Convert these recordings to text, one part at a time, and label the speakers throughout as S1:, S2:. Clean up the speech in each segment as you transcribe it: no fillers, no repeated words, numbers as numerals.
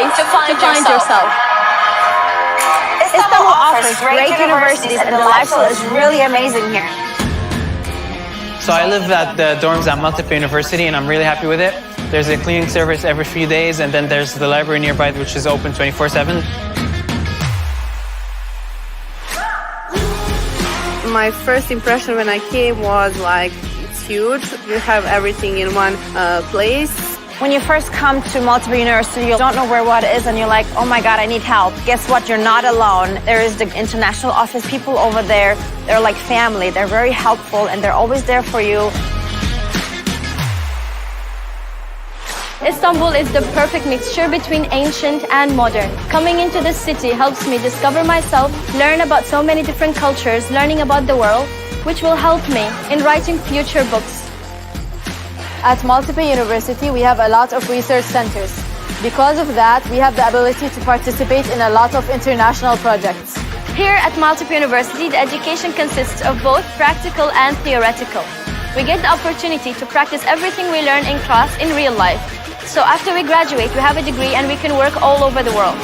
S1: place to find yourself.
S2: Istanbul offers great universities and the lifestyle is really amazing here.
S3: So I live at the dorms at Maltepe University and I'm really happy with it. There's a cleaning service every few days and then there's the library nearby which is open 24/7.
S1: My first impression when I came was like, it's huge. You have everything in one place.
S2: When you first come to Maltepe University, you don't know where what is and you're like, oh my God, I need help. Guess what? You're not alone. There is the international office people over there. They're like family. They're very helpful and they're always there for you.
S4: Istanbul is the perfect mixture between ancient and modern. Coming into this city helps me discover myself, learn about so many different cultures, learning about the world, which will help me in writing future books.
S5: At Maltepe University, we have a lot of research centers. Because of that, we have the ability to participate in a lot of international projects.
S4: Here at Maltepe University, the education consists of both practical and theoretical. We get the opportunity to practice everything we learn in class in real life. So after we graduate, we have a degree and we can work all over the world.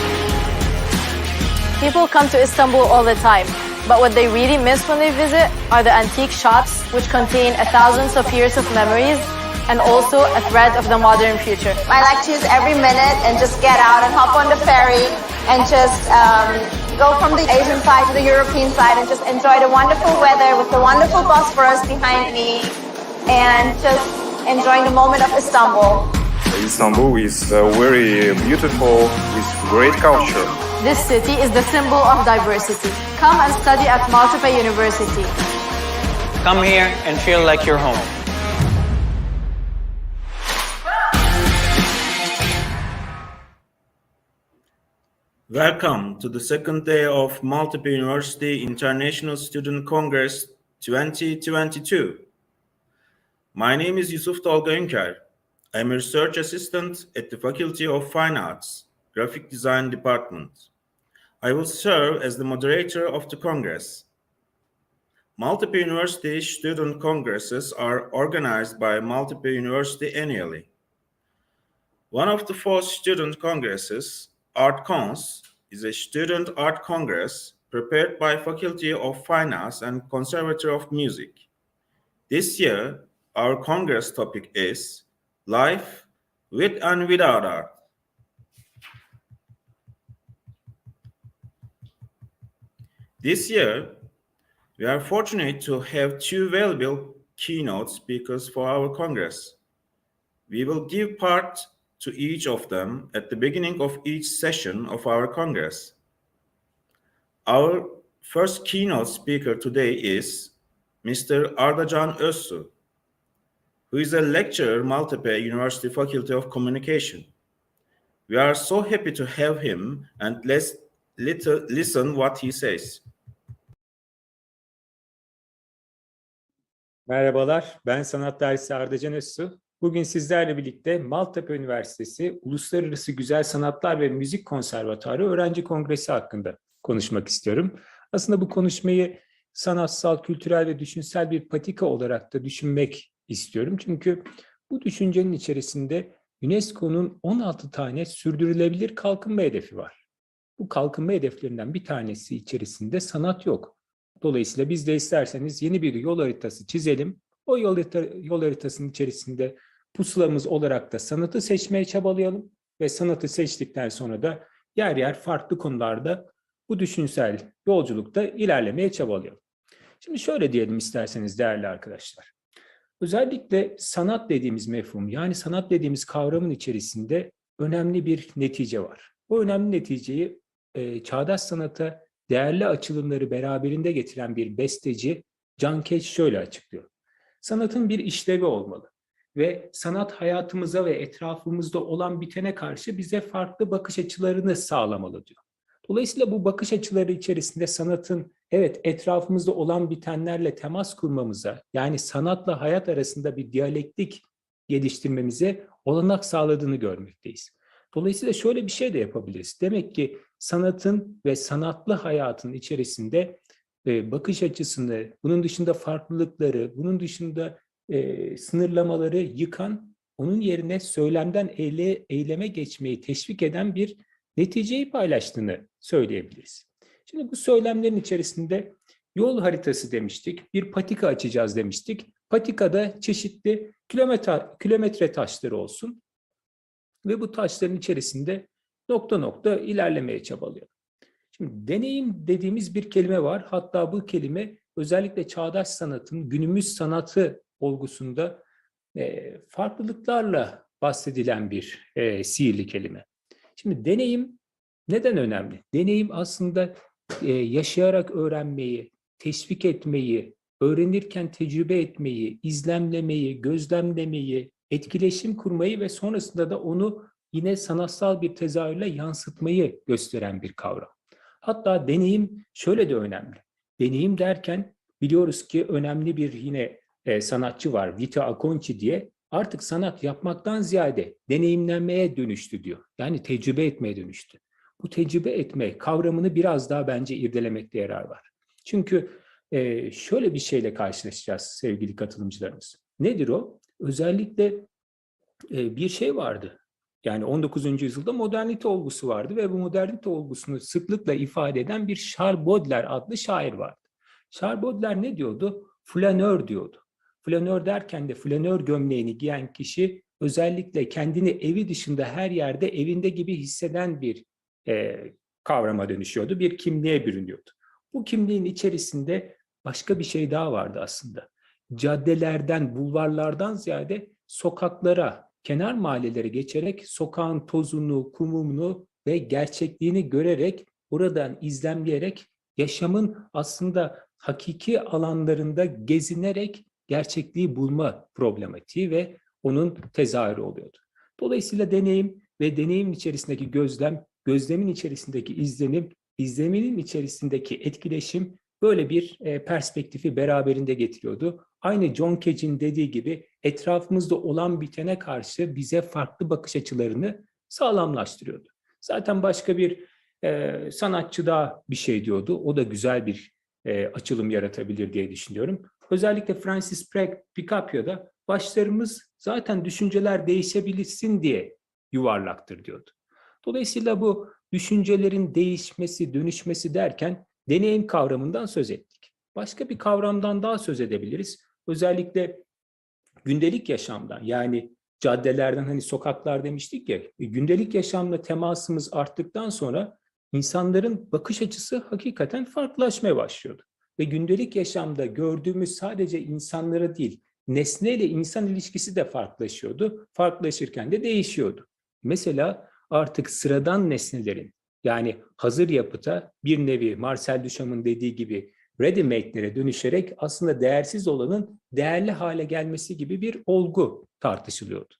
S5: People come to Istanbul all the time, but what they really miss when they visit are the antique shops, which contain thousands of years of memories and also a thread of the modern future.
S2: I like to use every minute and just get out and hop on the ferry and just go from the Asian side to the European side and just enjoy the wonderful weather with the wonderful Bosphorus behind me and just enjoying the moment of Istanbul.
S6: Istanbul is very beautiful with great culture.
S5: This city is the symbol of diversity. Come and study at Maltepe University.
S3: Come here and feel like you're home.
S7: Welcome to the second day of Maltepe University International Student Congress 2022. My name is Yusuf Tolga Ünker. I'm a research assistant at the Faculty of Fine Arts, Graphic Design Department. I will serve as the moderator of the Congress. Maltepe University student congresses are organized by Maltepe University annually. One of the 4 student congresses, ARTCONS, is a student art congress prepared by Faculty of Fine Arts and Conservatory of Music. This year, our congress topic is Life with and Without Art. This year, we are fortunate to have 2 valuable keynote speakers for our congress. We will give part to each of them at the beginning of each session of our congress. Our first keynote speaker today is Mr. Ardacan Özsu, who is a lecturer at Maltepe University Faculty of Communication. We are so happy to have him and let's listen what he says.
S8: Merhabalar, ben sanat dersi Ardacan Özsu. Bugün sizlerle birlikte Maltepe Üniversitesi Uluslararası Güzel Sanatlar ve Müzik Konservatuarı Öğrenci Kongresi hakkında konuşmak istiyorum. Aslında bu konuşmayı sanatsal, kültürel ve düşünsel bir patika olarak da düşünmek istiyorum. Çünkü bu düşüncenin içerisinde UNESCO'nun 16 tane sürdürülebilir kalkınma hedefi var. Bu kalkınma hedeflerinden bir tanesi içerisinde sanat yok. Dolayısıyla biz de isterseniz yeni bir yol haritası çizelim. O yol haritasının içerisinde pusulamız olarak da sanatı seçmeye çabalayalım ve sanatı seçtikten sonra da yer yer farklı konularda bu düşünsel yolculukta ilerlemeye çabalayalım. Şimdi şöyle diyelim isterseniz değerli arkadaşlar. Özellikle sanat dediğimiz mefhum, yani sanat dediğimiz kavramın içerisinde önemli bir netice var. O önemli neticeyi çağdaş sanata değerli açılımları beraberinde getiren bir besteci Can Keç şöyle açıklıyor. Sanatın bir işlevi olmalı ve sanat hayatımıza ve etrafımızda olan bitene karşı bize farklı bakış açılarını sağlamalı diyor. Dolayısıyla bu bakış açıları içerisinde sanatın evet etrafımızda olan bitenlerle temas kurmamıza, yani sanatla hayat arasında bir diyalektik geliştirmemize olanak sağladığını görmekteyiz. Dolayısıyla şöyle bir şey de yapabiliriz. Demek ki sanatın ve sanatlı hayatın içerisinde bakış açısını, bunun dışında farklılıkları, bunun dışında sınırlamaları yıkan onun yerine söylemden eyleme geçmeyi teşvik eden bir neticeyi paylaştığını söyleyebiliriz. Şimdi bu söylemlerin içerisinde yol haritası demiştik, bir patika açacağız demiştik. Patikada çeşitli kilometre taşları olsun ve bu taşların içerisinde nokta nokta ilerlemeye çabalıyor. Şimdi deneyim dediğimiz bir kelime var. Hatta bu kelime özellikle çağdaş sanatın, günümüz sanatı olgusunda farklılıklarla bahsedilen bir sihirli kelime. Şimdi deneyim neden önemli? Deneyim aslında yaşayarak öğrenmeyi, teşvik etmeyi, öğrenirken tecrübe etmeyi, izlemlemeyi, gözlemlemeyi, etkileşim kurmayı ve sonrasında da onu yine sanatsal bir tezahürle yansıtmayı gösteren bir kavram. Hatta deneyim şöyle de önemli. Deneyim derken biliyoruz ki önemli bir yine sanatçı var, Vito Acconci diye. Artık sanat yapmaktan ziyade deneyimlenmeye dönüştü diyor. Yani tecrübe etmeye dönüştü. Bu tecrübe etme kavramını biraz daha bence irdelemekte yarar var. Çünkü şöyle bir şeyle karşılaşacağız sevgili katılımcılarımız. Nedir o? Özellikle bir şey vardı. Yani 19. yüzyılda modernite olgusu vardı ve bu modernite olgusunu sıklıkla ifade eden bir Charles Baudelaire adlı şair vardı. Charles Baudelaire ne diyordu? Flanör diyordu. Flanör derken de flanör gömleğini giyen kişi özellikle kendini evi dışında her yerde evinde gibi hisseden bir kavrama dönüşüyordu, bir kimliğe bürünüyordu. Bu kimliğin içerisinde başka bir şey daha vardı aslında. Caddelerden, bulvarlardan ziyade sokaklara, kenar mahallelere geçerek sokağın tozunu, kumunu ve gerçekliğini görerek, oradan izlemleyerek yaşamın aslında hakiki alanlarında gezinerek gerçekliği bulma problematiği ve onun tezahürü oluyordu. Dolayısıyla deneyim ve deneyimin içerisindeki gözlem, gözlemin içerisindeki izlenim, izlemimin içerisindeki etkileşim böyle bir perspektifi beraberinde getiriyordu. Aynı John Cage'in dediği gibi etrafımızda olan bitene karşı bize farklı bakış açılarını sağlamlaştırıyordu. Zaten başka bir sanatçı daha bir şey diyordu. O da güzel bir açılım yaratabilir diye düşünüyorum. Özellikle Francis Picapia'da başlarımız zaten düşünceler değişebilsin diye yuvarlaktır diyordu. Dolayısıyla bu düşüncelerin değişmesi, dönüşmesi derken deneyim kavramından söz ettik. Başka bir kavramdan daha söz edebiliriz. Özellikle gündelik yaşamdan, yani caddelerden, hani sokaklar demiştik ya, gündelik yaşamla temasımız arttıktan sonra insanların bakış açısı hakikaten farklılaşmaya başlıyordu. Ve gündelik yaşamda gördüğümüz sadece insanlara değil, nesneyle insan ilişkisi de farklılaşıyordu. Farklılaşırken de değişiyordu. Mesela artık sıradan nesnelerin, yani hazır yapıta bir nevi Marcel Duchamp'ın dediği gibi ready-made'lere dönüşerek aslında değersiz olanın değerli hale gelmesi gibi bir olgu tartışılıyordu.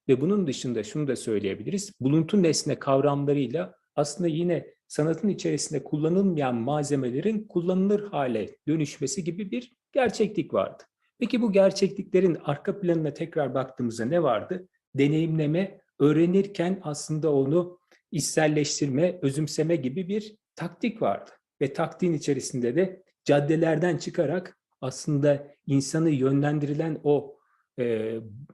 S8: Ve bunun dışında şunu da söyleyebiliriz. Buluntu nesne kavramlarıyla aslında yine sanatın içerisinde kullanılmayan malzemelerin kullanılır hale dönüşmesi gibi bir gerçeklik vardı. Peki bu gerçekliklerin arka planına tekrar baktığımızda ne vardı? Deneyimleme, öğrenirken aslında onu içselleştirme, özümseme gibi bir taktik vardı. Ve taktiğin içerisinde de caddelerden çıkarak aslında insanı yönlendirilen o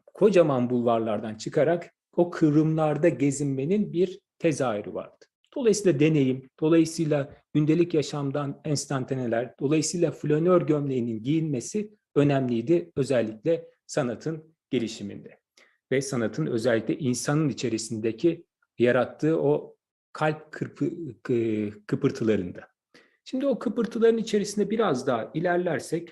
S8: kocaman bulvarlardan çıkarak o kıvrımlarda gezinmenin bir tezahürü vardı. Dolayısıyla deneyim, dolayısıyla gündelik yaşamdan enstantaneler, dolayısıyla flanör gömleğinin giyinmesi önemliydi özellikle sanatın gelişiminde. Ve sanatın özellikle insanın içerisindeki yarattığı o kalp kıpırtılarında. Şimdi o kıpırtıların içerisinde biraz daha ilerlersek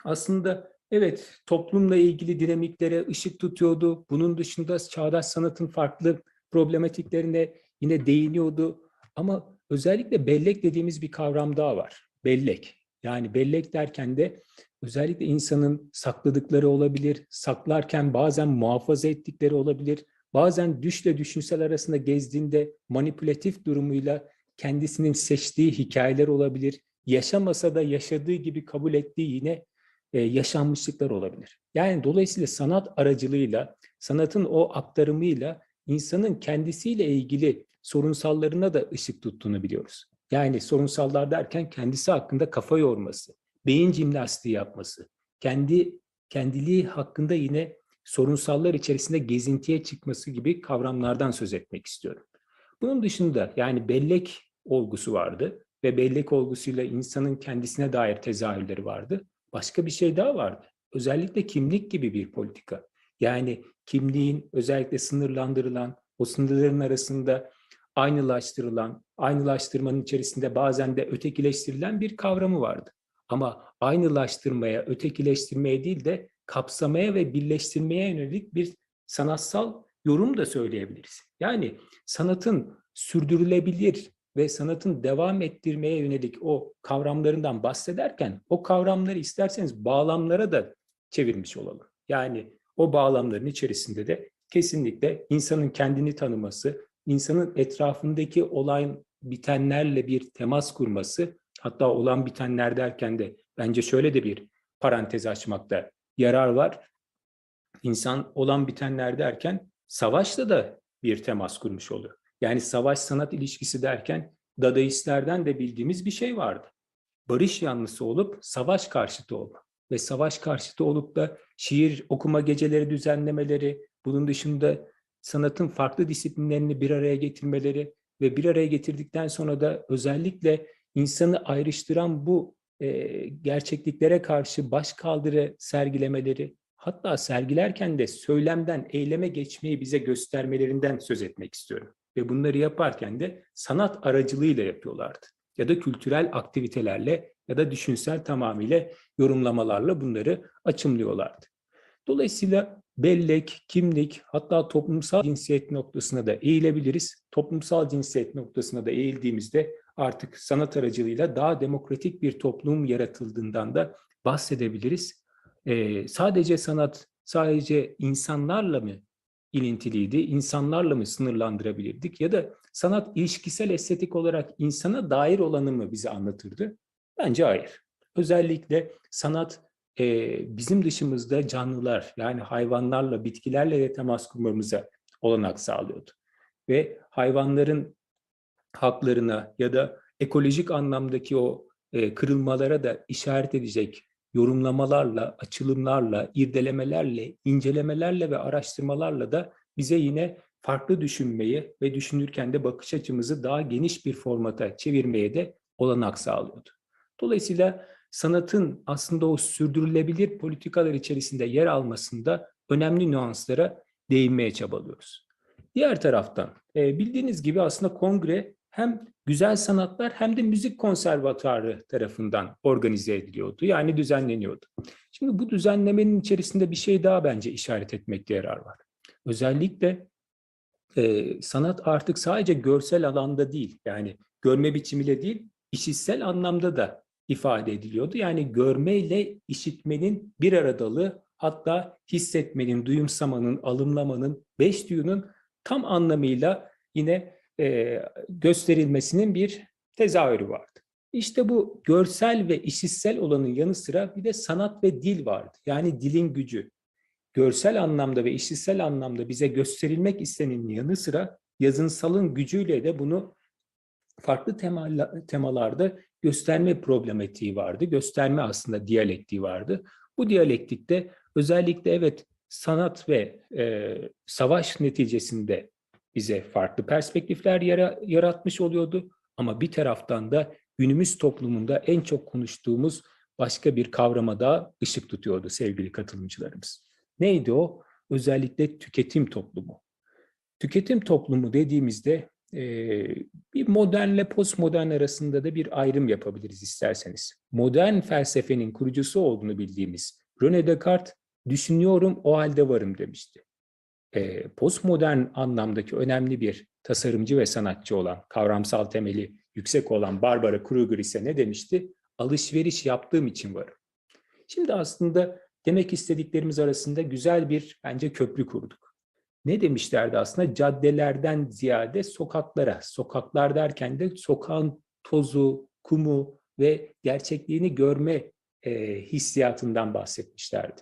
S8: aslında evet, toplumla ilgili dinamiklere ışık tutuyordu. Bunun dışında çağdaş sanatın farklı problematiklerine yine değiniyordu. Ama özellikle bellek dediğimiz bir kavram daha var. Bellek. Yani bellek derken de özellikle insanın sakladıkları olabilir, saklarken bazen muhafaza ettikleri olabilir. Bazen düşle düşünsel arasında gezdiğinde manipülatif durumuyla kendisinin seçtiği hikayeler olabilir. Yaşamasa da yaşadığı gibi kabul ettiği yine yaşanmışlıklar olabilir. Yani dolayısıyla sanat aracılığıyla, sanatın o aktarımıyla insanın kendisiyle ilgili sorunsallarına da ışık tuttuğunu biliyoruz. Yani sorunsallar derken kendisi hakkında kafa yorması, beyin jimnastiği yapması, kendiliği hakkında yine sorunsallar içerisinde gezintiye çıkması gibi kavramlardan söz etmek istiyorum. Bunun dışında yani bellek olgusu vardı ve bellek olgusuyla insanın kendisine dair tezahürleri vardı. Başka bir şey daha vardı. Özellikle kimlik gibi bir politika. Yani kimliğin özellikle sınırlandırılan, o sınırların arasında aynılaştırılan, aynılaştırmanın içerisinde bazen de ötekileştirilen bir kavramı vardı. Ama aynılaştırmaya, ötekileştirmeye değil de kapsamaya ve birleştirmeye yönelik bir sanatsal yorum da söyleyebiliriz. Yani sanatın sürdürülebilir ve sanatın devam ettirmeye yönelik o kavramlarından bahsederken o kavramları isterseniz bağlamlara da çevirmiş olalım. Yani o bağlamların içerisinde de kesinlikle insanın kendini tanıması, insanın etrafındaki olan bitenlerle bir temas kurması, hatta olan bitenler derken de bence şöyle de bir parantez açmakta yarar var. İnsan olan bitenler derken savaşla da bir temas kurmuş oluyor. Yani savaş sanat ilişkisi derken Dadaistlerden de bildiğimiz bir şey vardı. Barış yanlısı olup savaş karşıtı olma ve savaş karşıtı olup da şiir okuma geceleri düzenlemeleri, bunun dışında sanatın farklı disiplinlerini bir araya getirmeleri ve bir araya getirdikten sonra da özellikle insanı ayrıştıran bu gerçekliklere karşı başkaldırı sergilemeleri, hatta sergilerken de söylemden eyleme geçmeyi bize göstermelerinden söz etmek istiyorum. Ve bunları yaparken de sanat aracılığıyla yapıyorlardı. Ya da kültürel aktivitelerle ya da düşünsel tamamıyla yorumlamalarla bunları açımlıyorlardı. Dolayısıyla bellek, kimlik, hatta toplumsal cinsiyet noktasına da eğilebiliriz. Toplumsal cinsiyet noktasına da eğildiğimizde artık sanat aracılığıyla daha demokratik bir toplum yaratıldığından da bahsedebiliriz. Sadece sanat, sadece insanlarla mı ilintiliydi, insanlarla mı sınırlandırabilirdik ya da sanat ilişkisel estetik olarak insana dair olanı mı bize anlatırdı? Bence hayır. Özellikle sanat bizim dışımızda canlılar yani hayvanlarla, bitkilerle de temas kurmamıza olanak sağlıyordu. Ve hayvanların haklarına ya da ekolojik anlamdaki o kırılmalara da işaret edecek yorumlamalarla, açılımlarla, irdelemelerle, incelemelerle ve araştırmalarla da bize yine farklı düşünmeyi ve düşünürken de bakış açımızı daha geniş bir formata çevirmeye de olanak sağlıyordu. Dolayısıyla sanatın aslında o sürdürülebilir politikalar içerisinde yer almasında önemli nüanslara değinmeye çabalıyoruz. Diğer taraftan bildiğiniz gibi aslında kongre hem güzel sanatlar hem de müzik konservatuarı tarafından organize ediliyordu. Yani düzenleniyordu. Şimdi bu düzenlemenin içerisinde bir şey daha bence işaret etmekte yarar var. Özellikle sanat artık sadece görsel alanda değil, yani görme biçimiyle değil, işitsel anlamda da ifade ediliyordu. Yani görmeyle işitmenin bir aradalığı, hatta hissetmenin, duyumsamanın, alımlamanın, beş duyunun tam anlamıyla yine gösterilmesinin bir tezahürü vardı. İşte bu görsel ve işitsel olanın yanı sıra bir de sanat ve dil vardı. Yani dilin gücü. Görsel anlamda ve işitsel anlamda bize gösterilmek istenenin yanı sıra yazınsalın gücüyle de bunu farklı temalarda gösterme problematiği vardı. Gösterme aslında diyalektiği vardı. Bu diyalektikte özellikle evet sanat ve savaş neticesinde bize farklı perspektifler yaratmış oluyordu. Ama bir taraftan da günümüz toplumunda en çok konuştuğumuz başka bir kavrama da ışık tutuyordu sevgili katılımcılarımız. Neydi o? Özellikle tüketim toplumu. Tüketim toplumu dediğimizde bir modernle postmodern arasında da bir ayrım yapabiliriz isterseniz. Modern felsefenin kurucusu olduğunu bildiğimiz René Descartes, düşünüyorum o halde varım demişti. Postmodern anlamdaki önemli bir tasarımcı ve sanatçı olan, kavramsal temeli yüksek olan Barbara Kruger ise ne demişti? Alışveriş yaptığım için varım. Şimdi aslında demek istediklerimiz arasında güzel bir bence köprü kurduk. Ne demişlerdi aslında? Caddelerden ziyade sokaklara, sokaklar derken de sokağın tozu, kumu ve gerçekliğini görme hissiyatından bahsetmişlerdi.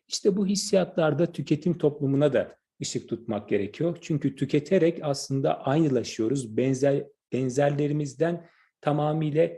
S8: İşte bu hissiyatlarda tüketim toplumuna da ışık tutmak gerekiyor. Çünkü tüketerek aslında aynılaşıyoruz. Benzerlerimizden tamamıyla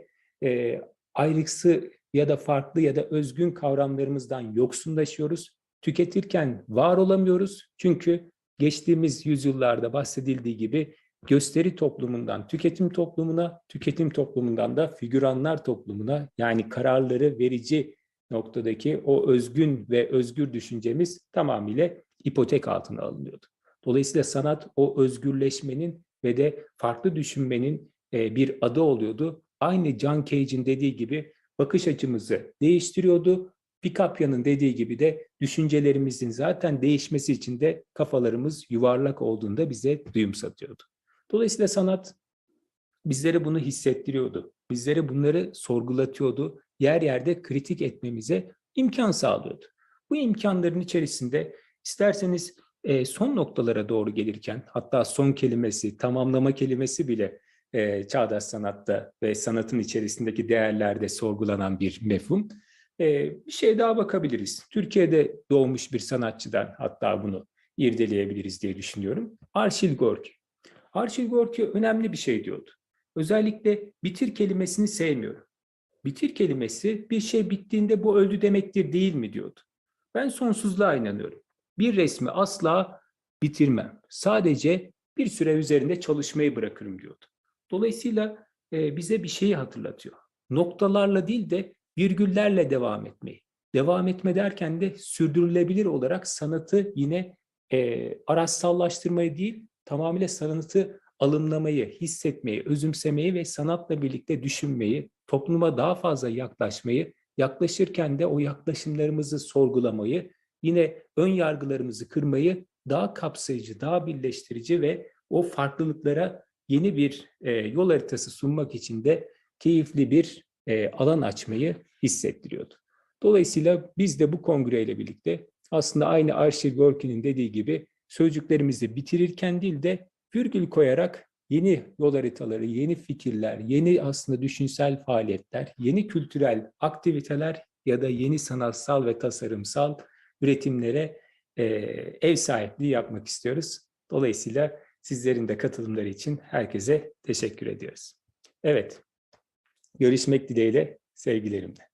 S8: ayrıksı ya da farklı ya da özgün kavramlarımızdan yoksunlaşıyoruz Tüketirken var olamıyoruz. Çünkü geçtiğimiz yüzyıllarda bahsedildiği gibi gösteri toplumundan tüketim toplumuna, tüketim toplumundan da figüranlar toplumuna, yani kararları verici noktadaki o özgün ve özgür düşüncemiz tamamıyla ipotek altına alınıyordu. Dolayısıyla sanat o özgürleşmenin ve de farklı düşünmenin bir adı oluyordu. Aynı John Cage'in dediği gibi bakış açımızı değiştiriyordu. Picapia'nın dediği gibi de düşüncelerimizin zaten değişmesi için de kafalarımız yuvarlak olduğunda bize duyum satıyordu. Dolayısıyla sanat bizlere bunu hissettiriyordu. Bizlere bunları sorgulatıyordu. Yer yerde kritik etmemize imkan sağlıyordu. Bu imkanların içerisinde isterseniz son noktalara doğru gelirken, hatta son kelimesi, tamamlama kelimesi bile çağdaş sanatta ve sanatın içerisindeki değerlerde sorgulanan bir mefhum. Bir şey daha bakabiliriz. Türkiye'de doğmuş bir sanatçıdan hatta bunu irdeleyebiliriz diye düşünüyorum. Arşil Gorki. Arşil Gorki önemli bir şey diyordu. Özellikle bitir kelimesini sevmiyorum. Bitir kelimesi bir şey bittiğinde bu öldü demektir değil mi diyordu. Ben sonsuzluğa inanıyorum. Bir resmi asla bitirmem. Sadece bir süre üzerinde çalışmayı bırakırım diyordu. Dolayısıyla bize bir şeyi hatırlatıyor. Noktalarla değil de virgüllerle devam etmeyi. Devam etme derken de sürdürülebilir olarak sanatı yine araçsallaştırmayı değil, tamamıyla sanatı alımlamayı, hissetmeyi, özümsemeyi ve sanatla birlikte düşünmeyi, topluma daha fazla yaklaşmayı, yaklaşırken de o yaklaşımlarımızı sorgulamayı, yine ön yargılarımızı kırmayı daha kapsayıcı, daha birleştirici ve o farklılıklara yeni bir yol haritası sunmak için de keyifli bir alan açmayı hissettiriyordu. Dolayısıyla biz de bu kongreyle birlikte aslında aynı Arşil Gorki'nin dediği gibi sözcüklerimizi bitirirken değil de virgül koyarak yeni yol haritaları, yeni fikirler, yeni aslında düşünsel faaliyetler, yeni kültürel aktiviteler ya da yeni sanatsal ve tasarımsal üretimlere ev sahipliği yapmak istiyoruz. Dolayısıyla sizlerin de katılımları için herkese teşekkür ediyoruz. Evet, görüşmek dileğiyle, sevgilerimle.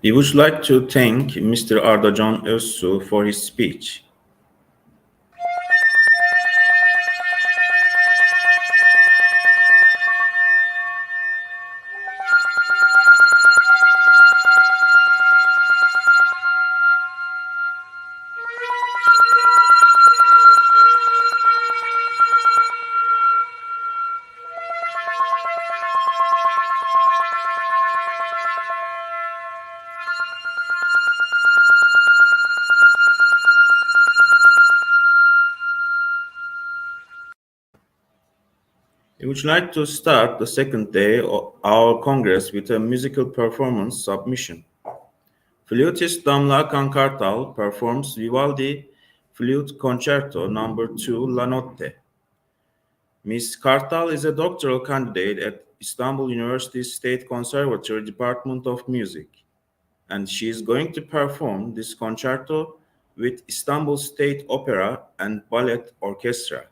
S7: We would like to thank Mr. Ardacan Özsu for his speech. We would like to start the second day of our Congress with a musical performance submission. Fluteist Damla Kankartal performs Vivaldi Flute Concerto No. 2 La Notte. Ms. Kartal is a doctoral candidate at Istanbul University State Conservatory Department of Music, and she is going to perform this concerto with Istanbul State Opera and Ballet Orchestra.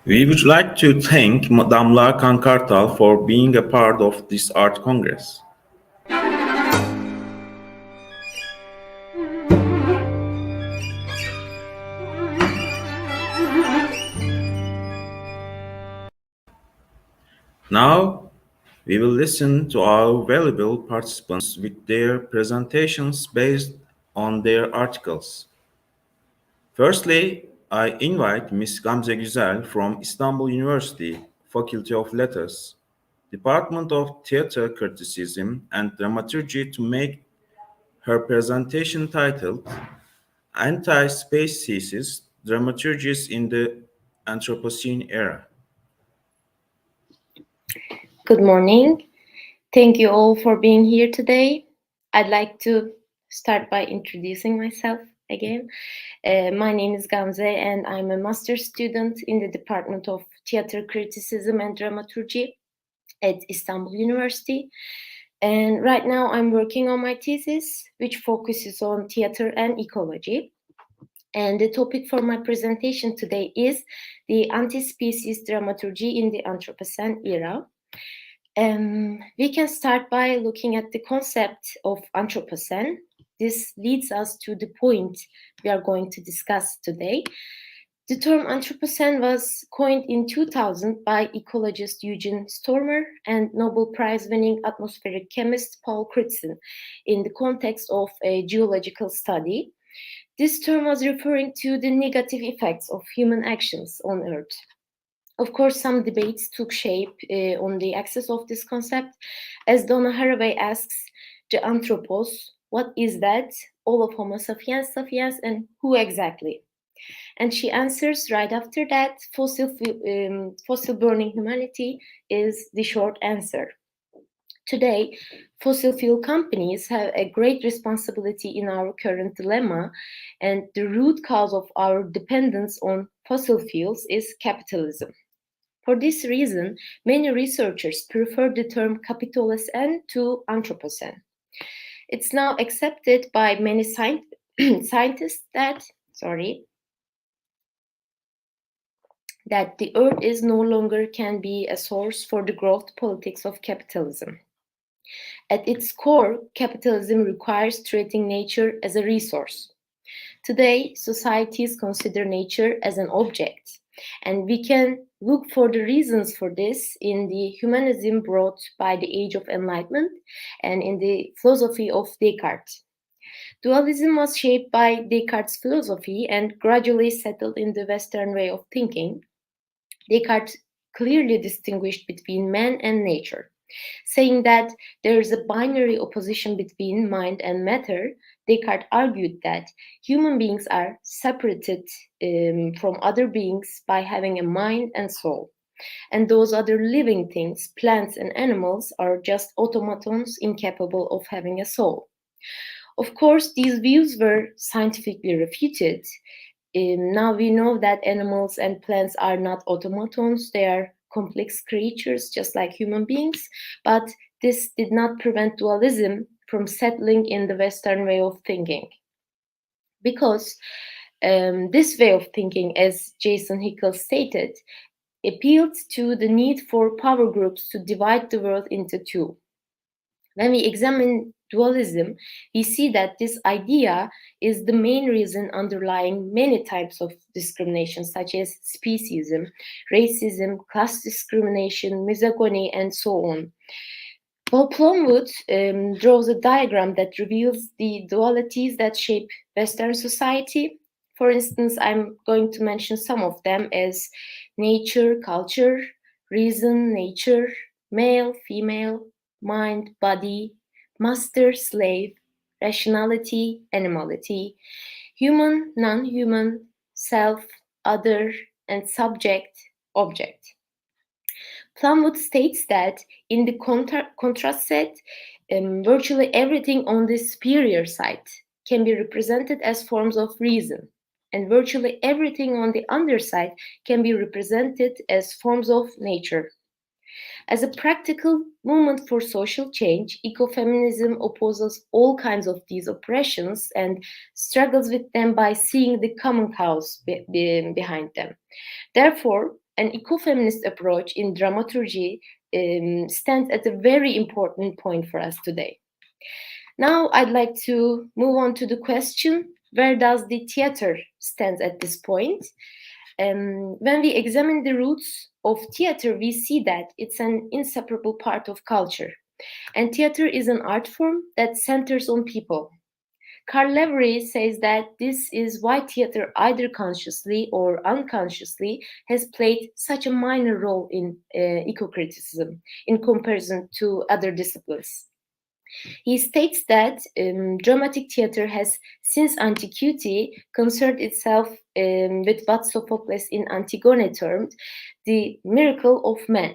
S7: We would like to thank Damla Kankartal for being a part of this art congress. Now, we will listen to our valuable participants with their presentations based on their articles. Firstly, I invite Ms. Gamze Güzel from Istanbul University, Faculty of Letters, Department of Theater Criticism and Dramaturgy to make her presentation titled Anti-Space Thesis, Dramaturgies in the Anthropocene Era.
S9: Good morning. Thank you all for being here today. I'd like to start by introducing myself again. My name is Gamze and I'm a master's student in the Department of Theater Criticism and Dramaturgy at Istanbul University. And right now I'm working on my thesis, which focuses on theater and ecology. And the topic for my presentation today is the anti-species dramaturgy in the Anthropocene era. We can start by looking at the concept of Anthropocene. This leads us to the point we are going to discuss today. The term Anthropocene was coined in 2000 by ecologist Eugene Stormer and Nobel Prize-winning atmospheric chemist Paul Crutzen in the context of a geological study. This term was referring to the negative effects of human actions on Earth. Of course, some debates took shape on the axis of this concept. As Donna Haraway asks, the anthropos, what is that? All of Homo sapiens, and who exactly? And she answers right after that, fossil burning humanity is the short answer. Today, fossil fuel companies have a great responsibility in our current dilemma, and the root cause of our dependence on fossil fuels is capitalism. For this reason, many researchers prefer the term Kapitolocene to Anthropocene. It's now accepted by many scientists that the Earth is no longer can be a source for the growth politics of capitalism. At its core, capitalism requires treating nature as a resource. Today, societies consider nature as an object, and we can look for the reasons for this in the humanism brought by the Age of Enlightenment and in the philosophy of Descartes. Dualism was shaped by Descartes' philosophy and gradually settled in the Western way of thinking. Descartes clearly distinguished between man and nature, saying that there is a binary opposition between mind and matter. Descartes argued that human beings are separated from other beings by having a mind and soul. And those other living things, plants and animals, are just automatons incapable of having a soul. Of course, these views were scientifically refuted. Now we know that animals and plants are not automatons, they are complex creatures just like human beings, but this did not prevent dualism from settling in the Western way of thinking. Because this way of thinking, as Jason Hickel stated, appealed to the need for power groups to divide the world into two. When we examine dualism, we see that this idea is the main reason underlying many types of discrimination, such as speciesism, racism, class discrimination, misogyny, and so on. Paul Plumwood draws a diagram that reveals the dualities that shape Western society. For instance, I'm going to mention some of them as nature, culture, reason, nature, male, female, mind, body, master, slave, rationality, animality, human, non-human, self, other, and subject, object. Plumwood states that in the contrast set, virtually everything on the superior side can be represented as forms of reason, and virtually everything on the underside can be represented as forms of nature. As a practical movement for social change, ecofeminism opposes all kinds of these oppressions and struggles with them by seeing the common cause behind them. Therefore, an ecofeminist approach in dramaturgy stands at a very important point for us today. Now I'd like to move on to the question, where does the theater stand at this point? When we examine the roots of theater, we see that it's an inseparable part of culture. And theater is an art form that centers on people. Carl Lavery says that this is why theater, either consciously or unconsciously, has played such a minor role in eco-criticism in comparison to other disciplines. He states that dramatic theater has, since antiquity, concerned itself with what Sophocles in Antigone termed the miracle of man.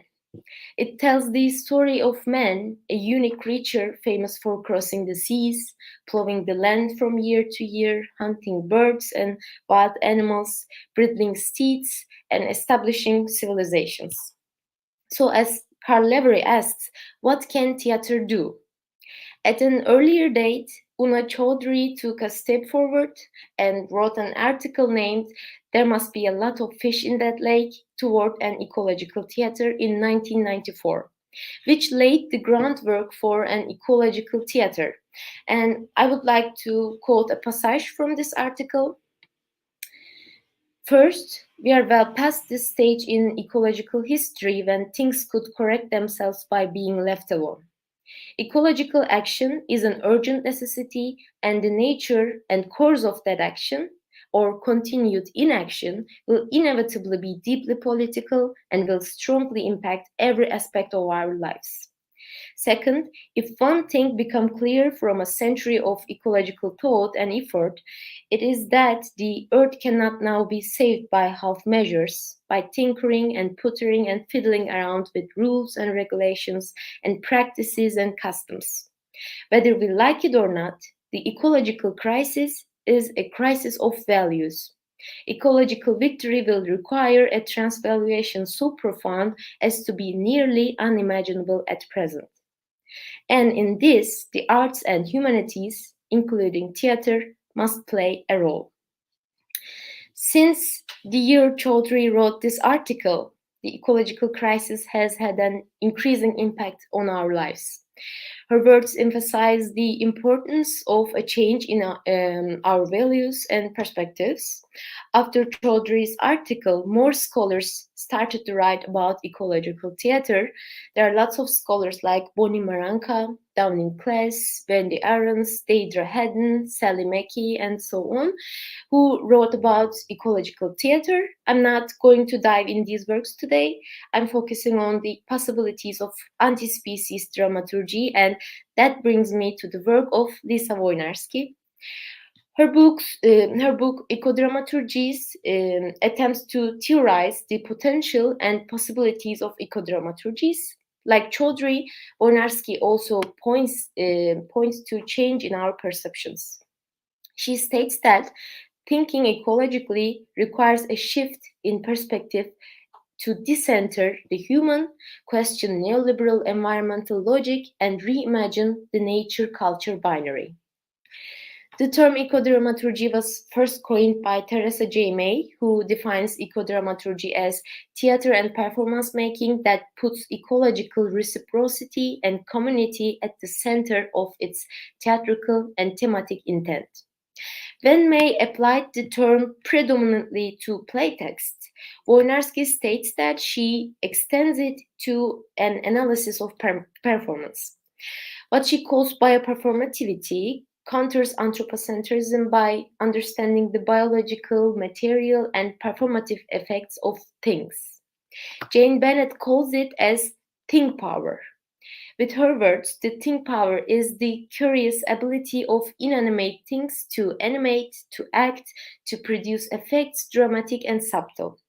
S9: It tells the story of man, a unique creature famous for crossing the seas, plowing the land from year to year, hunting birds and wild animals, breeding steeds, and establishing civilizations. So as Carl Lavery asks, what can theater do? At an earlier date, Una Chaudhry took a step forward and wrote an article named "There Must Be a Lot of Fish in That Lake" toward an ecological theater in 1994, which laid the groundwork for an ecological theater. And I would like to quote a passage from this article. First, we are well past this stage in ecological history when things could correct themselves by being left alone. Ecological action is an urgent necessity, and the nature and course of that action, or continued inaction, will inevitably be deeply political and will strongly impact every aspect of our lives. Second, if one thing becomes clear from a century of ecological thought and effort, it is that the earth cannot now be saved by half measures, by tinkering and puttering and fiddling around with rules and regulations and practices and customs. Whether we like it or not, the ecological crisis is a crisis of values. Ecological victory will require a transvaluation so profound as to be nearly unimaginable at present. And in this, the arts and humanities, including theater, must play a role. Since the year Chaudhry wrote this article, the ecological crisis has had an increasing impact on our lives. Her words emphasize the importance of a change in our values and perspectives. After Chaudhry's article, more scholars started to write about ecological theater. There are lots of scholars like Bonnie Maranka, Downing Claes, Wendy Ahrens, Deidre Haddon, Sally Mackey, and so on, who wrote about ecological theater. I'm not going to dive in these works today. I'm focusing on the possibilities of anti-species dramaturgy, and that brings me to the work of Lisa Wojnarski. Her book Ecodramaturgies attempts to theorize the potential and possibilities of ecodramaturgies. Like Chaudhry, Wojnarski also points to change in our perceptions. She states that thinking ecologically requires a shift in perspective to decenter the human, question neoliberal environmental logic, and reimagine the nature-culture binary. The term ecodramaturgy was first coined by Theresa J. May, who defines ecodramaturgy as theater and performance making that puts ecological reciprocity and community at the center of its theatrical and thematic intent. When May applied the term predominantly to playtext, Wojnarski states that she extends it to an analysis of performance. What she calls bioperformativity counters anthropocentrism by understanding the biological, material, and performative effects of things. Jane Bennett calls it as think power. With her words, the think power is the curious ability of inanimate things to animate, to act, to produce effects dramatic and subtle.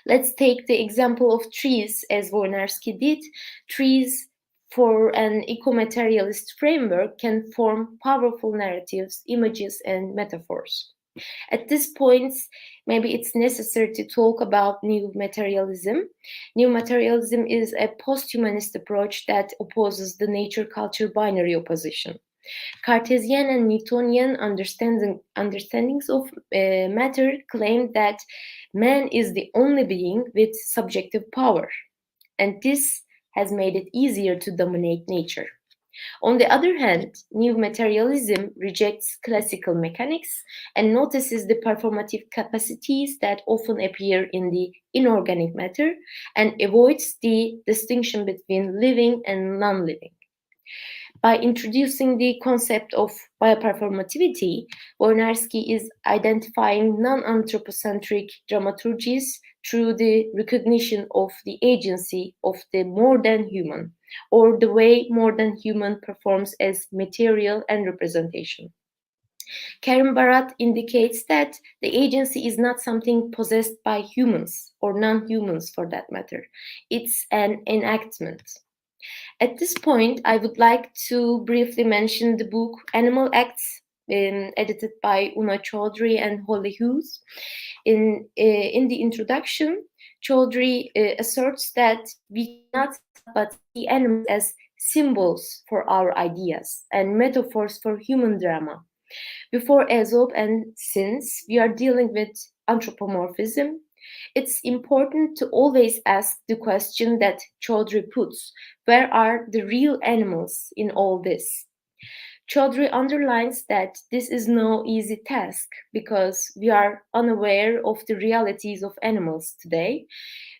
S9: Let's take the example of trees, as Wojnarski did. Trees, for an eco-materialist framework, can form powerful narratives, images, and metaphors. At this point, maybe it's necessary to talk about new materialism. New materialism is a post-humanist approach that opposes the nature-culture binary opposition. Cartesian and Newtonian understandings of matter claim that man is the only being with subjective power, and this has made it easier to dominate nature. On the other hand, new materialism rejects classical mechanics and notices the performative capacities that often appear in the inorganic matter and avoids the distinction between living and non-living. By introducing the concept of bioperformativity, Wojnarowski is identifying non-anthropocentric dramaturgies through the recognition of the agency of the more than human, or the way more than human performs as material and representation. Karen Barat indicates that the agency is not something possessed by humans, or non-humans for that matter. It's an enactment. At this point, I would like to briefly mention the book Animal Acts, edited by Una Chaudhry and Holly Hughes. In the introduction, Chaudhry asserts that we cannot but see animals as symbols for our ideas and metaphors for human drama. Before Aesop and since we are dealing with anthropomorphism, it's important to always ask the question that Chaudhry puts: where are the real animals in all this? Chaudhry underlines that this is no easy task because we are unaware of the realities of animals today.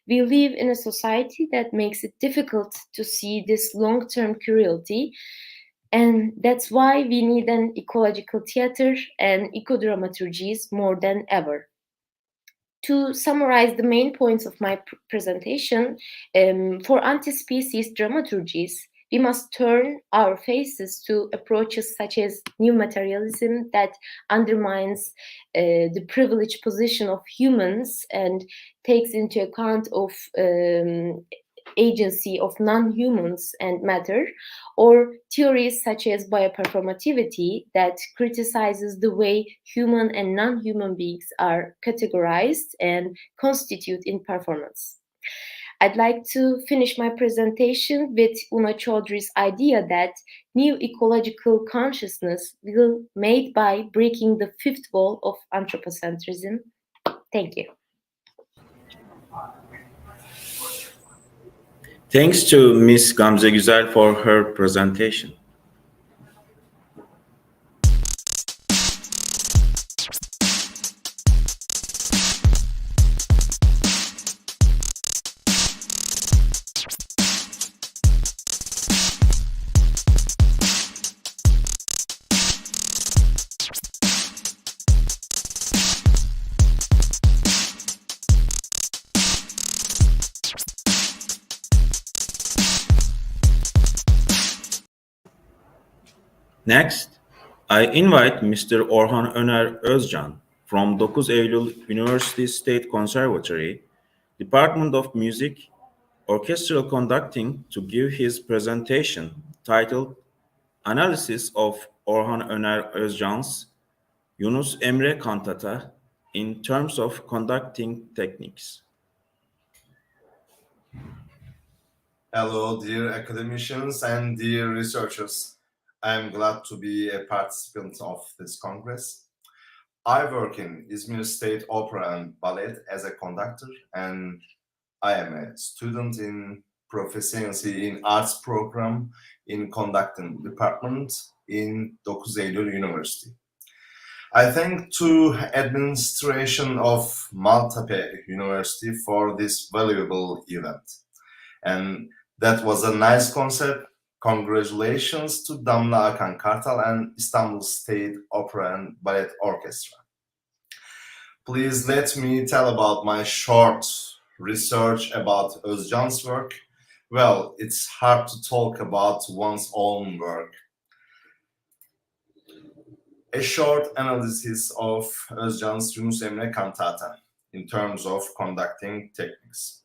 S9: We live in a society that makes it difficult to see this long-term cruelty, and that's why we need an ecological theater and ecodramaturgies more than ever. To summarize the main points of my presentation, for anti-species dramaturgies, we must turn our faces to approaches such as new materialism that undermines the privileged position of humans and takes into account of agency of non-humans and matter, or theories such as bioperformativity that criticizes the way human and non-human beings are categorized and constitute in performance. I'd like to finish my presentation with Una Chaudhry's idea that new ecological consciousness will be made by breaking the fifth wall of anthropocentrism. Thank you.
S7: Thanks to Ms. Gamze Güzel for her presentation. Next, I invite Mr. Orhan Öner Özcan from 9 Eylül University State Conservatory, Department of Music, Orchestral Conducting to give his presentation titled Analysis of Orhan Öner Özcan's Yunus Emre Cantata in Terms of Conducting Techniques.
S10: Hello, dear academicians and dear researchers. I'm glad to be a participant of this Congress. I work in Izmir State Opera and Ballet as a conductor, and I am a student in proficiency in arts program in conducting department in 9 Eylül University. I thank to administration of Maltepe University for this valuable event. And that was a nice concept. Congratulations to Damla Akan Kartal and Istanbul State Opera and Ballet Orchestra. Please let me tell about my short research about Özcan's work. Well, it's hard to talk about one's own work. A short analysis of Özcan's Yunus Emre Cantata in terms of conducting techniques.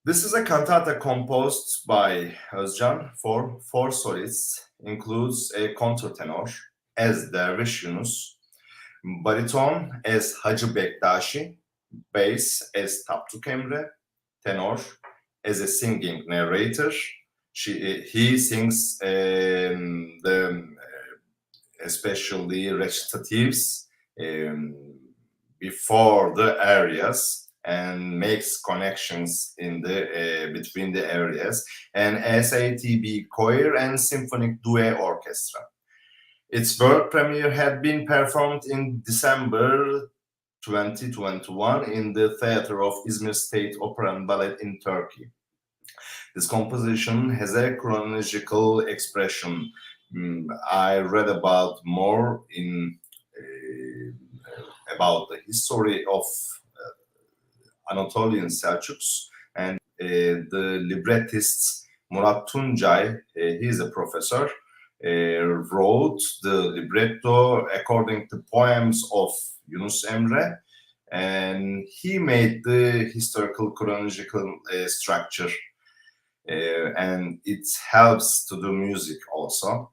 S10: This is a cantata composed by Özcan for 4 solists, includes a countertenor as Derviş Yunus, bariton as Hacı Bektaşi, bass as Tapduk Emre, tenor as a singing narrator, he sings especially recitatives before the areas and makes connections in the between the areas, and SATB choir and symphonic duet orchestra. Its world premiere had been performed in December 2021 in the theater of İzmir State Opera and Ballet in Turkey. This composition has a chronological expression. I read about more in about the history of Anatolian Selçuks, and the librettist Murat Tuncay, he is a professor, wrote the libretto according to poems of Yunus Emre, and he made the historical chronological structure, and it helps to do music also.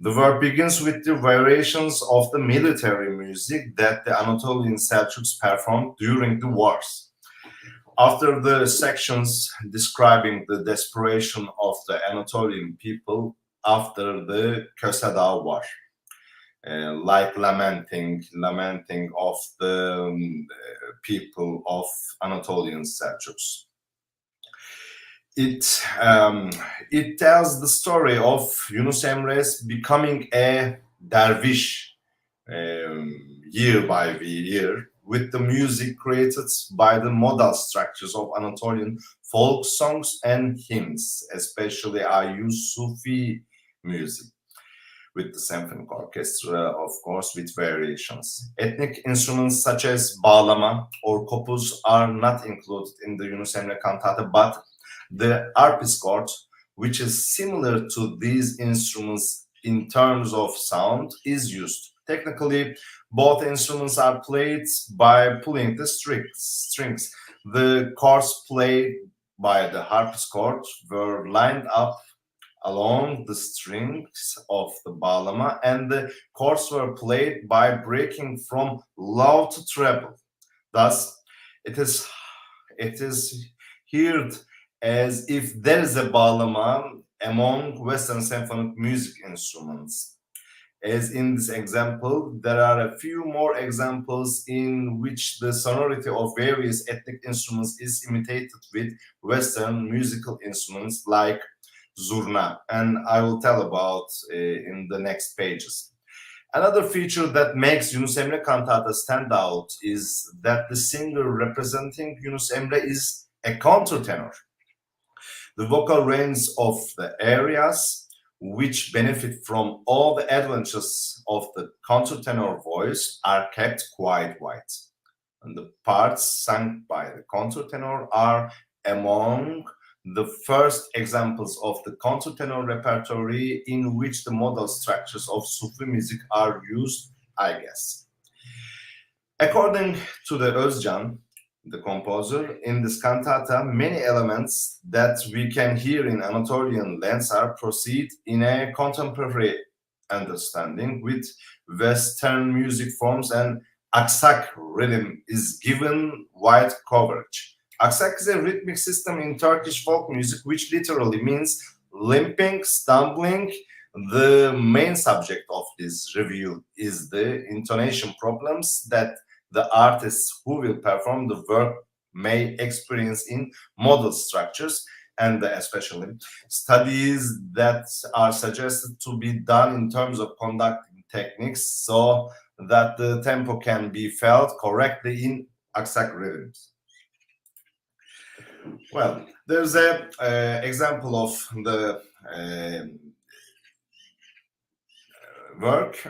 S10: The work begins with the variations of the military music that the Anatolian Selçuks performed during the wars. After the sections describing the desperation of the Anatolian people after the Köse Dağı War, like lamenting of the people of Anatolian Selçuks. It tells the story of Yunus Emre's becoming a dervish year by year, with the music created by the modal structures of Anatolian folk songs and hymns, especially Ayus Sufi music, with the symphonic orchestra, of course, with variations. Ethnic instruments such as bağlama or kopuz are not included in the Yunus Emre cantata, but the harpsichord, which is similar to these instruments in terms of sound, is used. Technically, both instruments are played by pulling the strings. The chords played by the harpsichord were lined up along the strings of the bağlama, and the chords were played by breaking from low to treble. Thus, it is heard as if there is a bağlama among Western symphonic music instruments. As in this example, there are a few more examples in which the sonority of various ethnic instruments is imitated with Western musical instruments like zurna, and I will tell about in the next pages. Another feature that makes Yunus Emre cantata stand out is that the singer representing Yunus Emre is a countertenor. The vocal range of the areas which benefit from all the advantages of the countertenor voice are kept quite wide, and the parts sung by the countertenor are among the first examples of the countertenor repertory in which the modal structures of Sufi music are used, I guess. According to the Özcan, the composer, in this cantata, many elements that we can hear in Anatolian lands proceed in a contemporary understanding with Western music forms, and aksak rhythm is given wide coverage. Aksak is a rhythmic system in Turkish folk music, which literally means limping, stumbling. The main subject of this review is the intonation problems that the artists who will perform the work may experience in modal structures, and especially studies that are suggested to be done in terms of conducting techniques so that the tempo can be felt correctly in aksak rhythms. Well, there's a example of the work.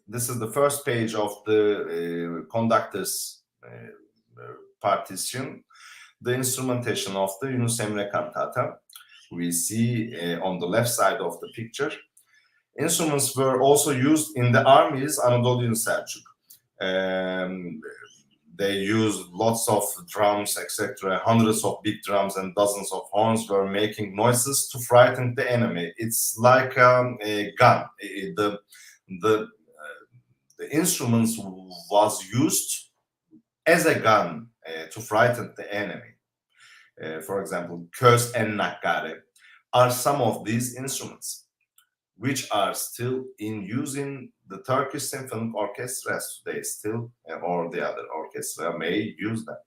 S10: This is the first page of the conductor's partition, the instrumentation of the Yunus Emre cantata. We see on the left side of the picture. Instruments were also used in the armies Anatolian Selçuk. They used lots of drums, etc. Hundreds of big drums and dozens of horns were making noises to frighten the enemy. It's like a gun. The instruments was used as a gun to frighten the enemy. For example, köz and nakare, are some of these instruments, which are still in use in the Turkish symphonic orchestras today still, or the other orchestra may use them.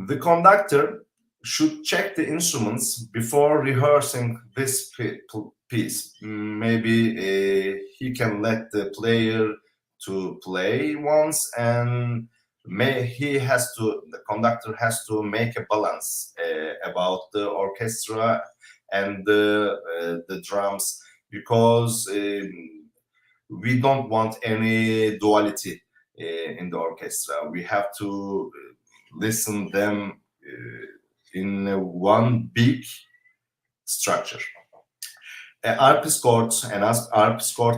S10: The conductor should check the instruments before rehearsing this piece. Maybe he can let the player to play once, and the conductor has to make a balance about the orchestra and the drums, because we don't want any duality in the orchestra. We have to listen them in one big structure. Harpsichord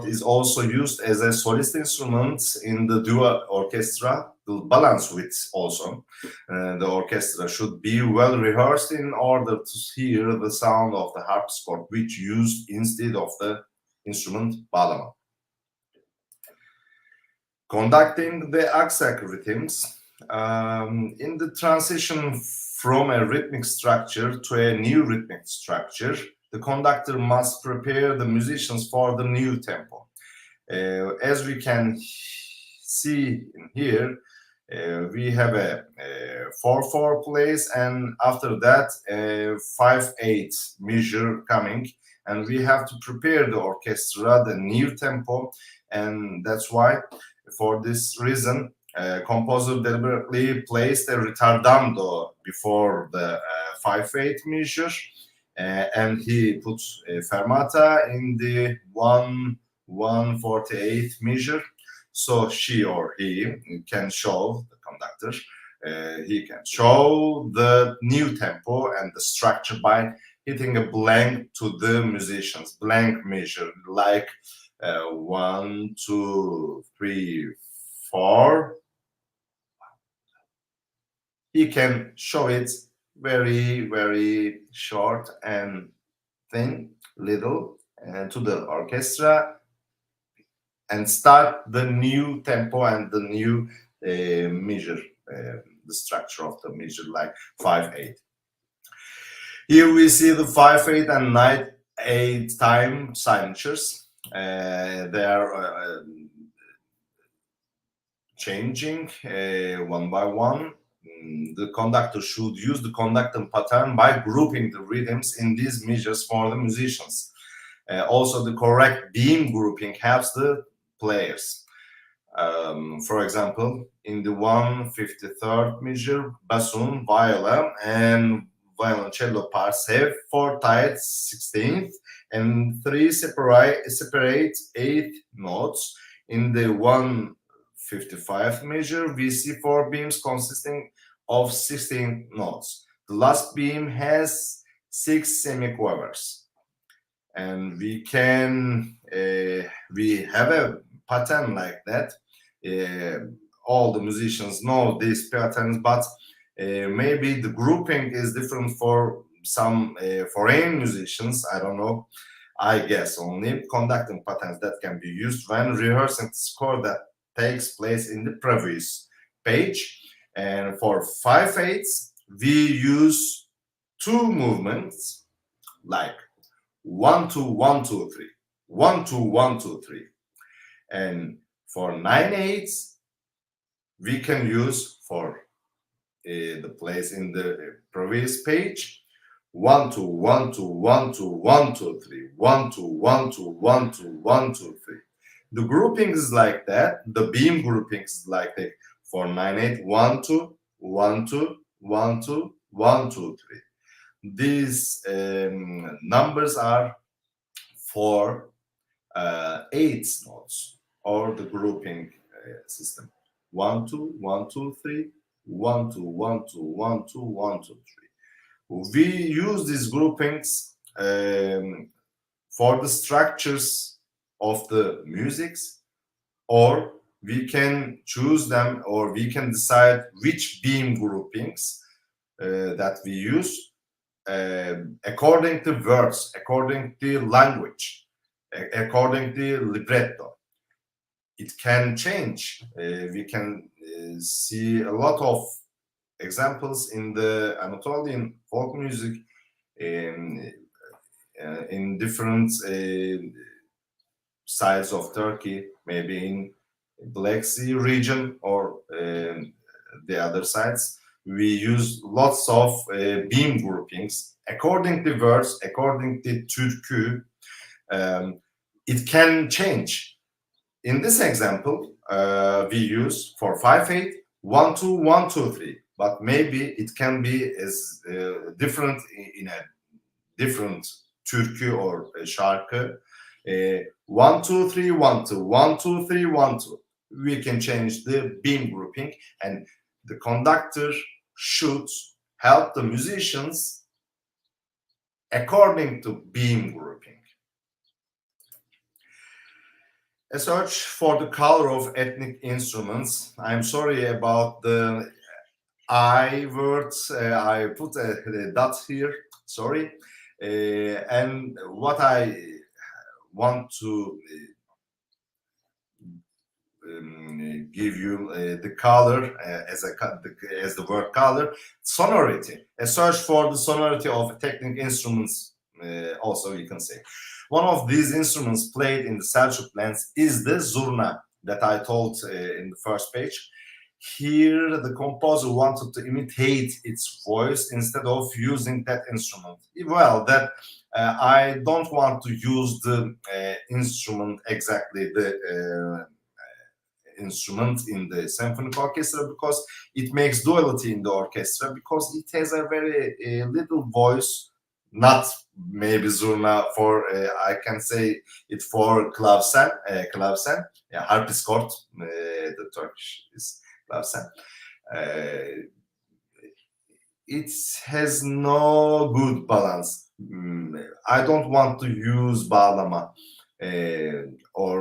S10: is also used as a solist instrument in the duo orchestra to balance with also. The orchestra should be well rehearsed in order to hear the sound of the harpsichord, which used instead of the instrument bağlama. Conducting the Aksak rhythms. In the transition from a rhythmic structure to a new rhythmic structure, the conductor must prepare the musicians for the new tempo. As we can see in here, we have a 4/4 place, and after that a 5/8 measure coming, and we have to prepare the orchestra the new tempo, and that's why, for this reason, composer deliberately placed a ritardando before the 5/8 measure, and he put fermata in the 1/148 measure, so she or he can show, the conductor, he can show the new tempo and the structure by hitting a blank to the musicians, blank measure, like 1, 2, 3, 4. He can show it very, very short and thin, little, to the orchestra, and start the new tempo and the new measure, the structure of the measure, like 5/8. Here we see the 5/8 and 9/8 time signatures. They are changing one by one. The conductor should use the conducting pattern by grouping the rhythms in these measures for the musicians. Also, the correct beam grouping helps the players. For example, in the 1/53rd measure, bassoon, viola, and violoncello parts have 4 tight 16th and 3 separate 8th notes. In the 1/55th measure, we see 4 beams consisting of 16 notes. The last beam has 6 semiquavers, and we have a pattern like that. All the musicians know these patterns, but maybe the grouping is different for some foreign musicians. I don't know. I guess only conducting patterns that can be used when rehearsing the score that takes place in the previous page. And for 5/8, we use 2 movements, like 1 2 1 2 3, 1 2 1 2 3. And for 9/8, we can use, for the place in the previous page, 1 2 1 2 1 2 1 2 3, 1 2 1 2 1 2 1 2 3. The grouping is like that. The beam grouping is like that. For 9/8, 1 2 1 2 1 2 1 2 3. These numbers are for 8 notes, or the grouping system. 1 2 1 2 3, 1 2 1 2 1 2 1 2 3. We use these groupings for the structures of the musics, or we can choose them, or we can decide which beam groupings that we use according to words, according to language, according to libretto. It can change. We can see a lot of examples in the Anatolian folk music. in different sides of Turkey, maybe in Black Sea region or the other sides, we use lots of beam groupings. According to words, according to türkü, it can change. In this example, we use for 5/8, 1/2, 1/2, 3. But maybe it can be as different in a different türkü or şarkı. 1/2 3 1/2, 1/2 3 1/2. We can change the beam grouping, and the conductor should help the musicians according to beam grouping. A search for the color of ethnic instruments. I'm sorry about the I words. I put a dot here. Sorry. And what I want to give you the color as the word color, sonority. A search for the sonority of technical instruments. Also, you can say one of these instruments played in the Selçuk lands is the zurna that I told in the first page. Here, the composer wanted to imitate its voice instead of using that instrument. Well, that I don't want to use the instrument exactly the instrument in the symphonic orchestra, because it makes duality in the orchestra, because it has a very little voice. Not maybe zurna for I can say it for klavsen, yeah, harpsichord, the Turkish is klavsen. It has no good balance. I don't want to use bağlama or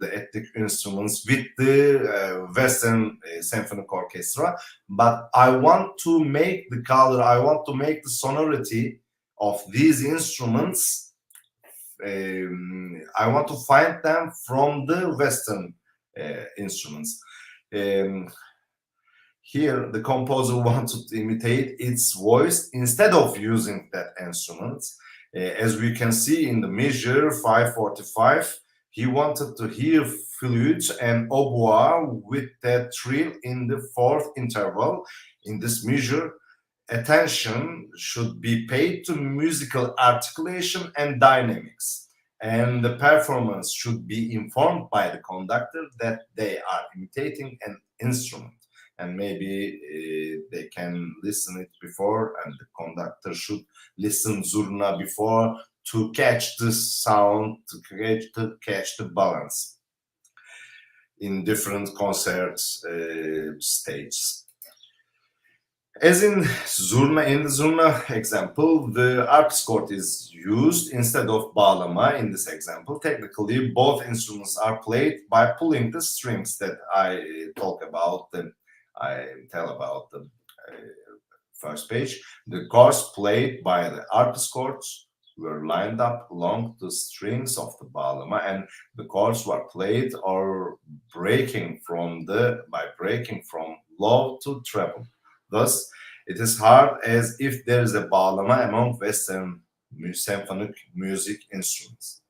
S10: the ethnic instruments with the Western symphonic orchestra, but I want to make the color, I want to make the sonority of these instruments. I want to find them from the Western instruments. Here, the composer wanted to imitate its voice instead of using that instrument. As we can see in the measure 545, he wanted to hear flute and hautbois with that trill in the fourth interval. In this measure, attention should be paid to musical articulation and dynamics, and the performance should be informed by the conductor that they are imitating an instrument, and maybe they can listen it before, and the conductor should listen zurna before to catch the sound, to catch the balance in different concert stages. As in the zurna example, the harpsichord is used instead of bağlama in this example. Technically, both instruments are played by pulling the strings that I tell about the first page. The chords played by the harpsichords were lined up along the strings of the bağlama, and the chords were played or breaking from low to treble. Thus, it is hard as if there is a bağlama among Western symphonic music instruments.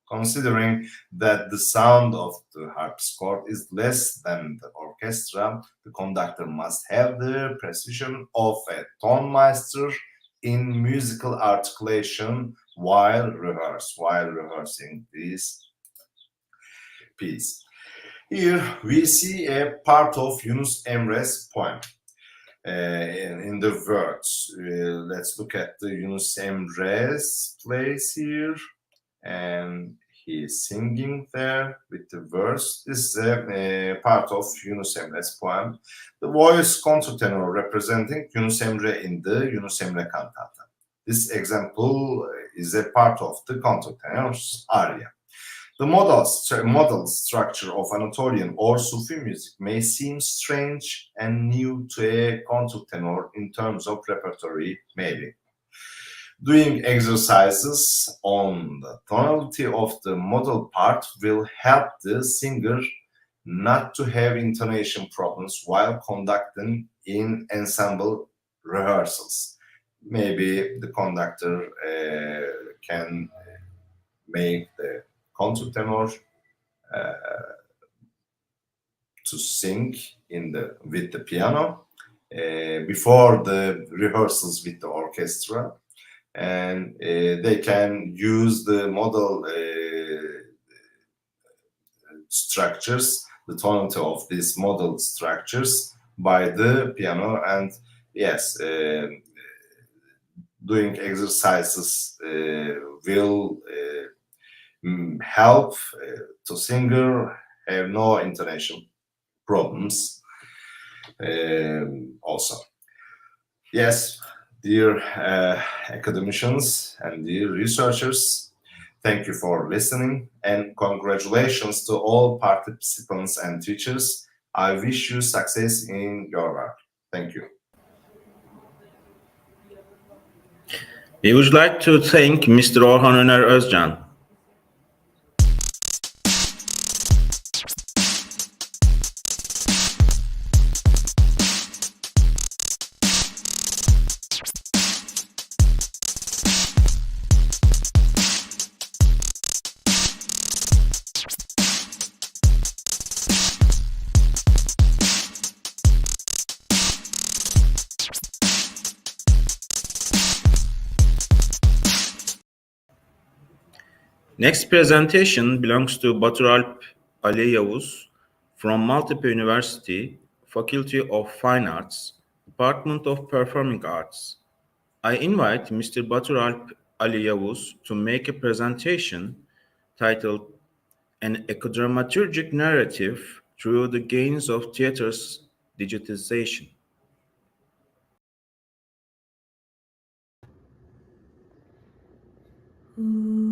S10: Considering that the sound of the harpsichord is less than the orchestra, the conductor must have the precision of a tonmeister in musical articulation while rehearsing this piece. Here we see a part of Yunus Emre's poem. In the words, let's look at the Yunus Emre's place here, and he is singing there with the verse. This is a part of Yunus Emre's poem. The voice countertenor representing Yunus Emre in the Yunus Emre cantata. This example is a part of the countertenor's aria. The modal structure of Anatolian or Sufi music may seem strange and new to a countertenor in terms of repertory, maybe. Doing exercises on the tonality of the modal part will help the singer not to have intonation problems while conducting in ensemble rehearsals. Maybe the conductor can make the countertenor to sing with the piano before the rehearsals with the orchestra, and they can use the model structures, the tonality of these model structures by the piano, and yes, doing exercises will help to singer have no intonation problems also. Yes, dear academicians and dear researchers, thank you for listening, and congratulations to all participants and teachers. I wish you success in your work. Thank you.
S7: We would like to thank Mr. Orhan Öner Özcan. Next presentation belongs to Baturalp Ali Yavuz from Maltepe University, Faculty of Fine Arts, Department of Performing Arts. I invite Mr. Baturalp Ali Yavuz to make a presentation titled An Ecodramaturgic Narrative Through the Gains of Theater's Digitization.
S11: Ooh.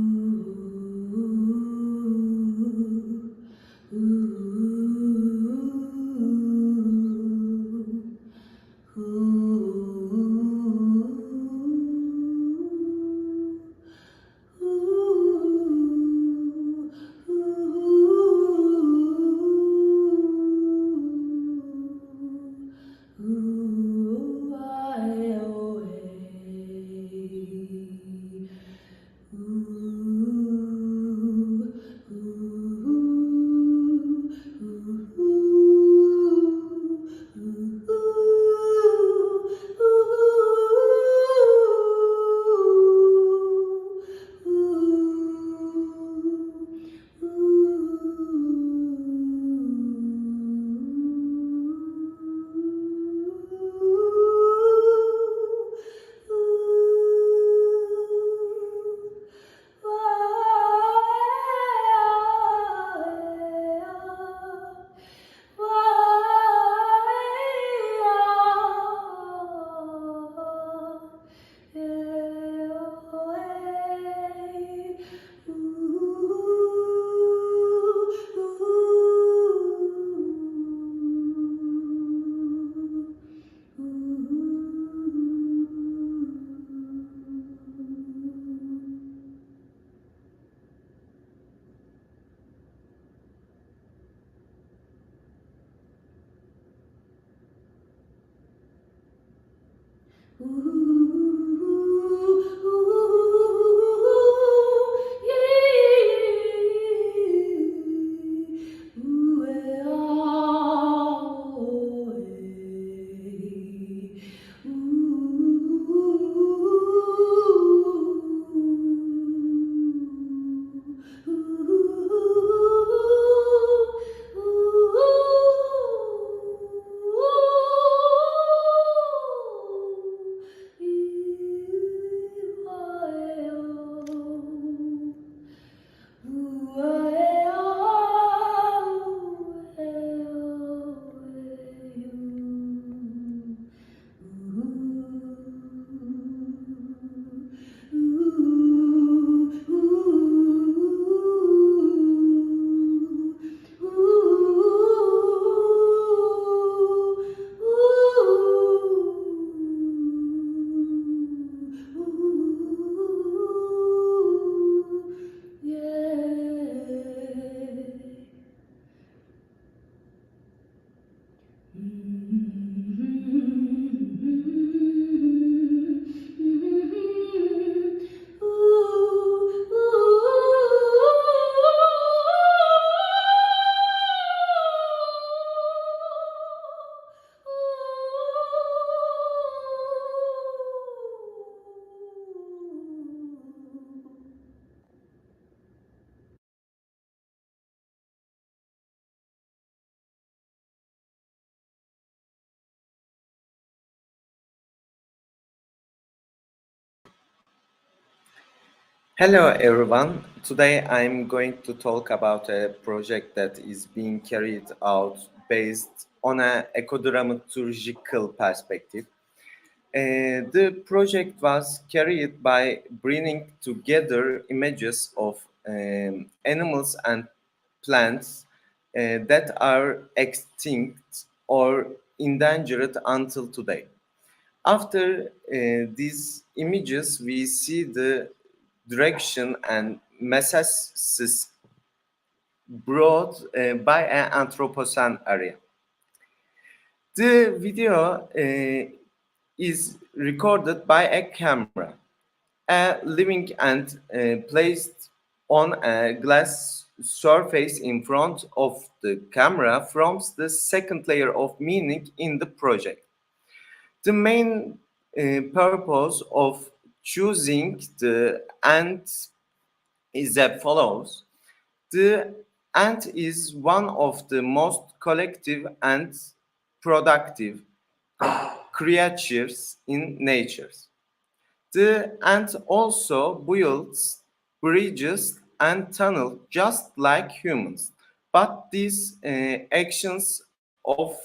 S11: Hello everyone. Today I'm going to talk about a project that is being carried out based on an ecodramaturgical perspective. The project was carried by bringing together images of animals and plants that are extinct or endangered until today. After these images, we see the direction and messages brought by an Anthropocene area. The video is recorded by a camera, a living and placed on a glass surface in front of the camera forms the second layer of meaning in the project. The main purpose of choosing the ant is as follows. The ant is one of the most collective and productive creatures in nature. The ant also builds bridges and tunnels just like humans, but these actions of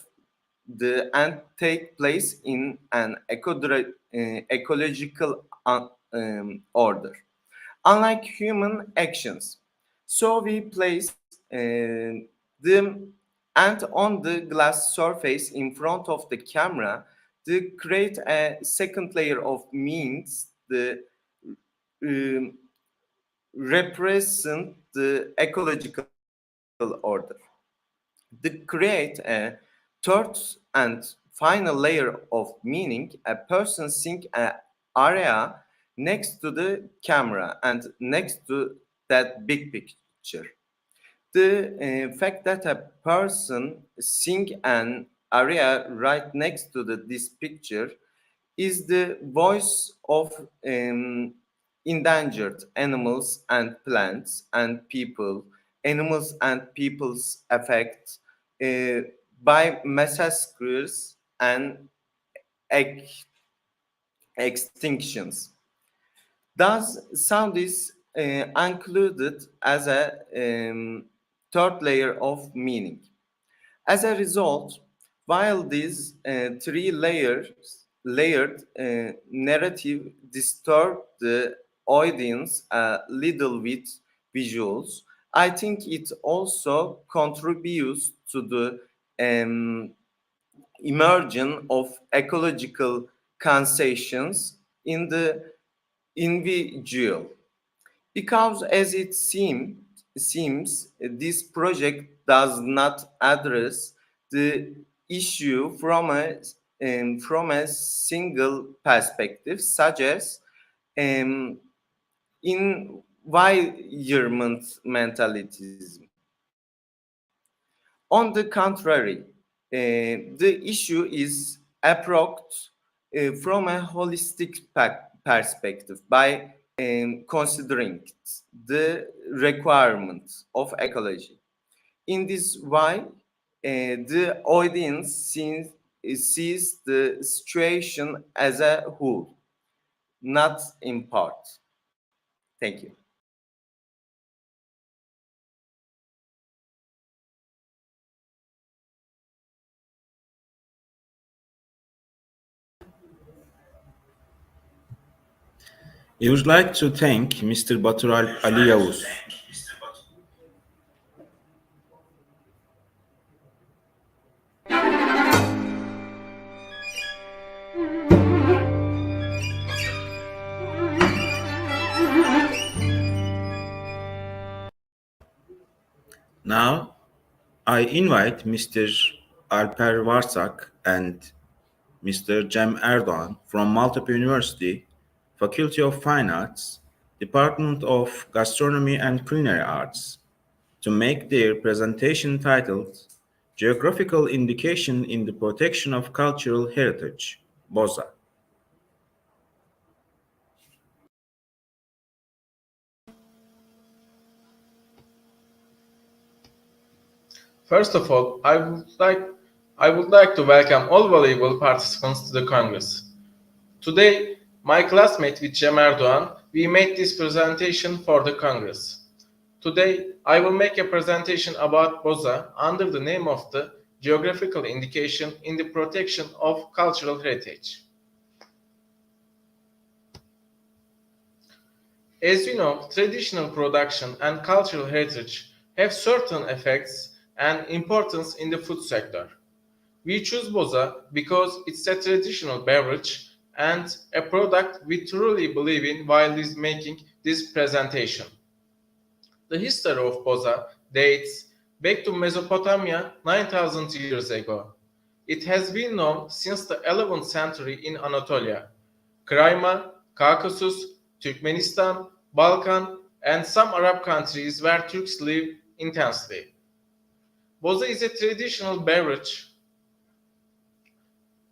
S11: the ant take place in an ecological order, unlike human actions. So we place the ant on the glass surface in front of the camera to create a second layer of means the um, represent the ecological order. To create a third and final layer of meaning, a person seeing an area next to the camera and next to that big picture. The fact that a person seeing an area right next to this picture is the voice of endangered animals and plants and people, animals and people's affect by massacres and extinctions. Thus, sound is included as a third layer of meaning. As a result, while these layered narrative disturb the audience a little with visuals, I think it also contributes to the immersion of ecological conscience in the individual. Because as it seems this project does not address the issue from a single perspective, such as environment mentalism. On the contrary, the issue is approached from a holistic perspective by considering the requirements of ecology. In this way, the audience sees the situation as a whole, not in part. Thank you.
S7: I would like to thank Mr. Batural Ali Yavuz. Now, I invite Mr. Alper Varsak and Mr. Cem Erdoğan from Maltepe University, Faculty of Fine Arts, Department of Gastronomy and Culinary Arts, to make their presentation titled Geographical Indication in the Protection of Cultural Heritage, BOZA.
S12: First of all, I would like to welcome all valuable participants to the Congress. Today, my classmate with Cem Erdoğan we made this presentation for the Congress. Today, I will make a presentation about Boza under the name of the geographical indication in the protection of cultural heritage. As you know, traditional production and cultural heritage have certain effects and importance in the food sector. We choose Boza because it's a traditional beverage and a product we truly believe in while making this presentation. The history of Boza dates back to Mesopotamia 9,000 years ago. It has been known since the 11th century in Anatolia, Crimea, Caucasus, Turkmenistan, Balkan, and some Arab countries where Turks live intensely. Boza is a traditional beverage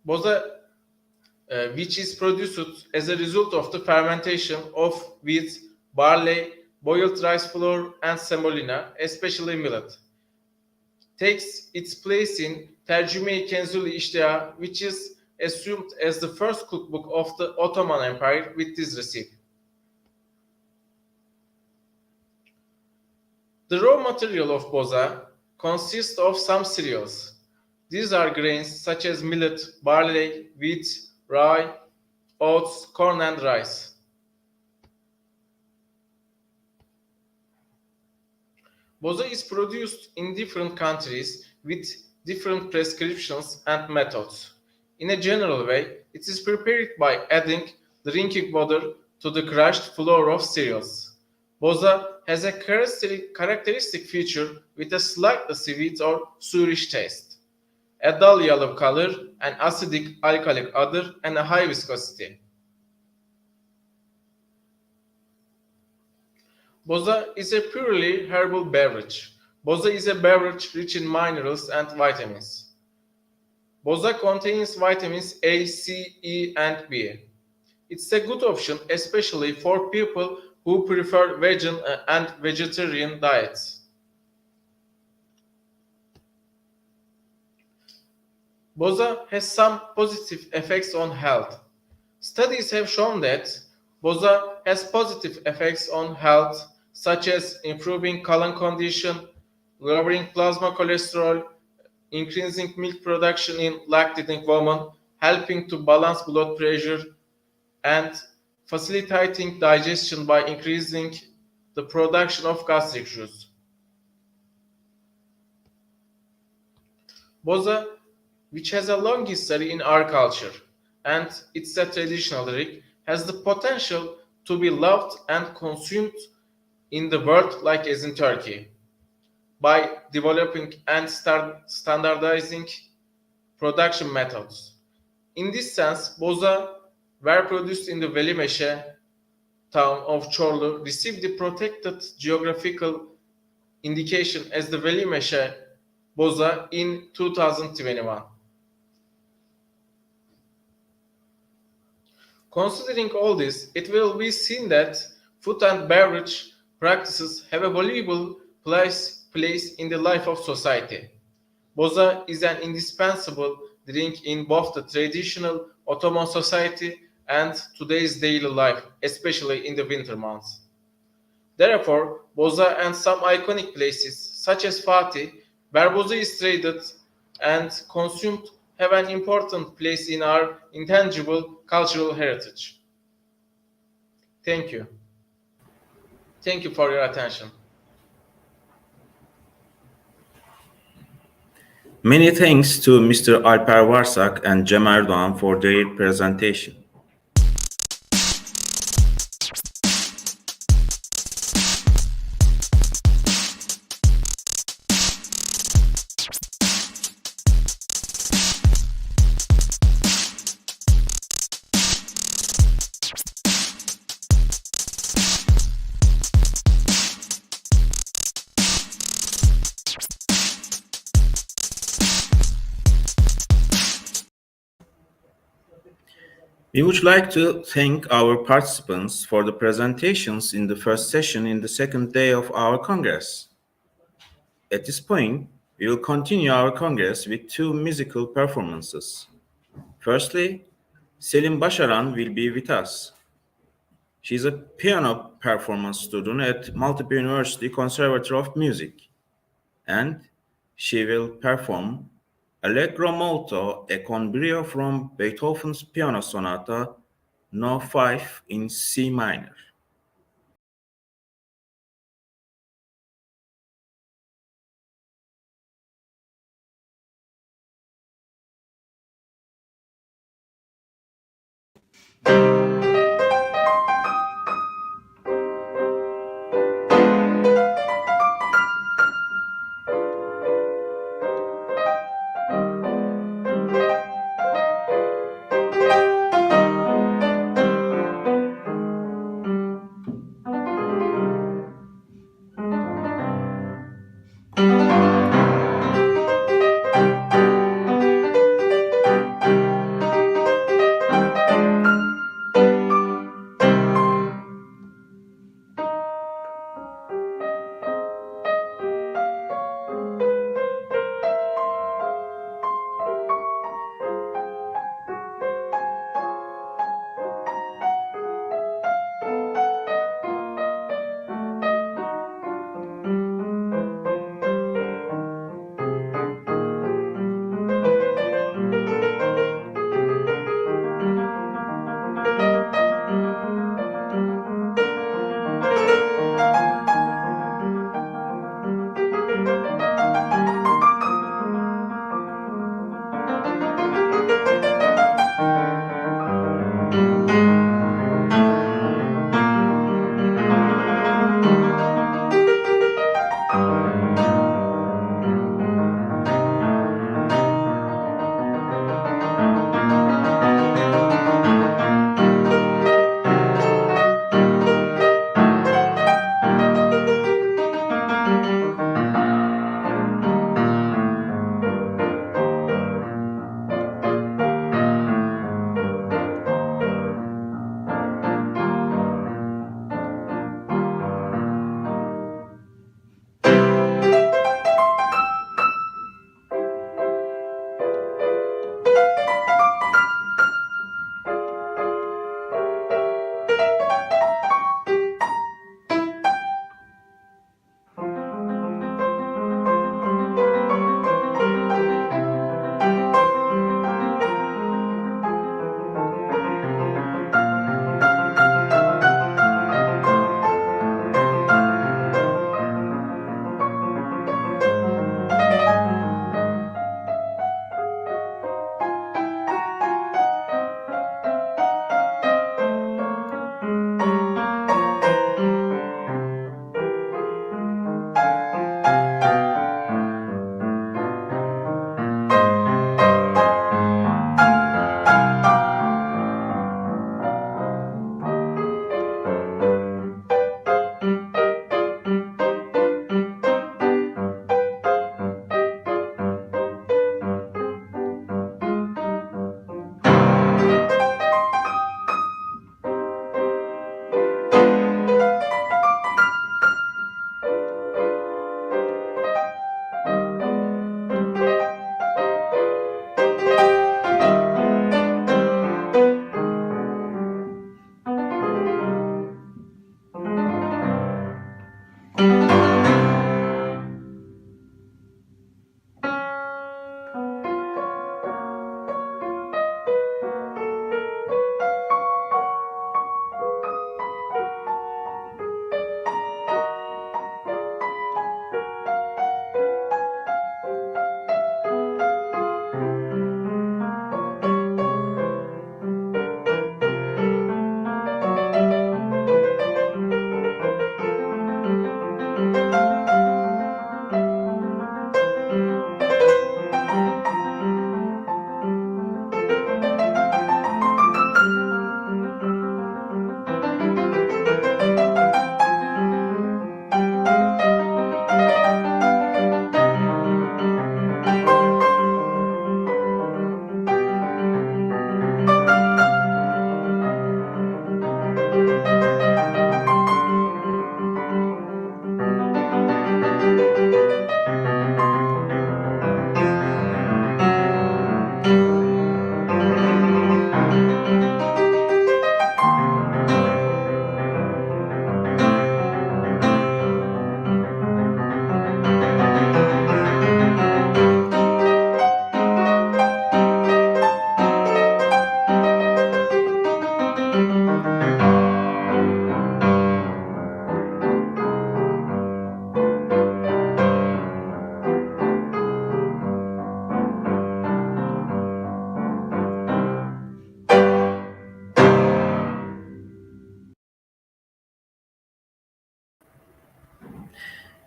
S12: which is produced as a result of the fermentation of wheat, barley, boiled rice flour, and semolina, especially millet. Takes its place in Tercüme-i Kenzul-i İştiha, which is assumed as the first cookbook of the Ottoman Empire with this recipe. The raw material of Boza consists of some cereals. These are grains such as millet, barley, wheat, rye, oats, corn, and rice. Boza is produced in different countries with different prescriptions and methods. In a general way, it is prepared by adding drinking water to the crushed flour of cereals. Boza has a characteristic feature with a slightly sweet or sourish taste, a dull yellow color, an acidic alkalic odor, and a high viscosity. Boza is a purely herbal beverage. Boza is a beverage rich in minerals and vitamins. Boza contains vitamins A, C, E, and B. It's a good option, especially for people who prefer vegan and vegetarian diets. Boza has some positive effects on health. Studies have shown that Boza has positive effects on health, such as improving colon condition, lowering plasma cholesterol, increasing milk production in lactating women, helping to balance blood pressure, and facilitating digestion by increasing the production of gastric juice. Boza, which has a long history in our culture, and it's a traditional drink, has the potential to be loved and consumed in the world like as in Turkey, by developing and standardizing production methods. In this sense, Boza were produced in the Velimeşe town of Çorlu, received the protected geographical indication as the Velimeşe Boza in 2021. Considering all this, it will be seen that food and beverage practices have a valuable place in the life of society. Boza is an indispensable drink in both the traditional Ottoman society and today's daily life, especially in the winter months. Therefore, Boza and some iconic places, such as Fatih, where Boza is traded and consumed, have an important place in our intangible cultural heritage. Thank you. Thank you for your attention.
S7: Many thanks to Mr. Alper Varsak and Cem Erdoğan for their presentation. We would like to thank our participants for the presentations in the first session in the second day of our Congress. At this point, we will continue our Congress with two musical performances. Firstly, Selim Başaran will be with us. She's a piano performance student at Maltepe University Conservatory of Music, and she will perform Allegro molto e con brio from Beethoven's Piano Sonata No. 5 in C minor.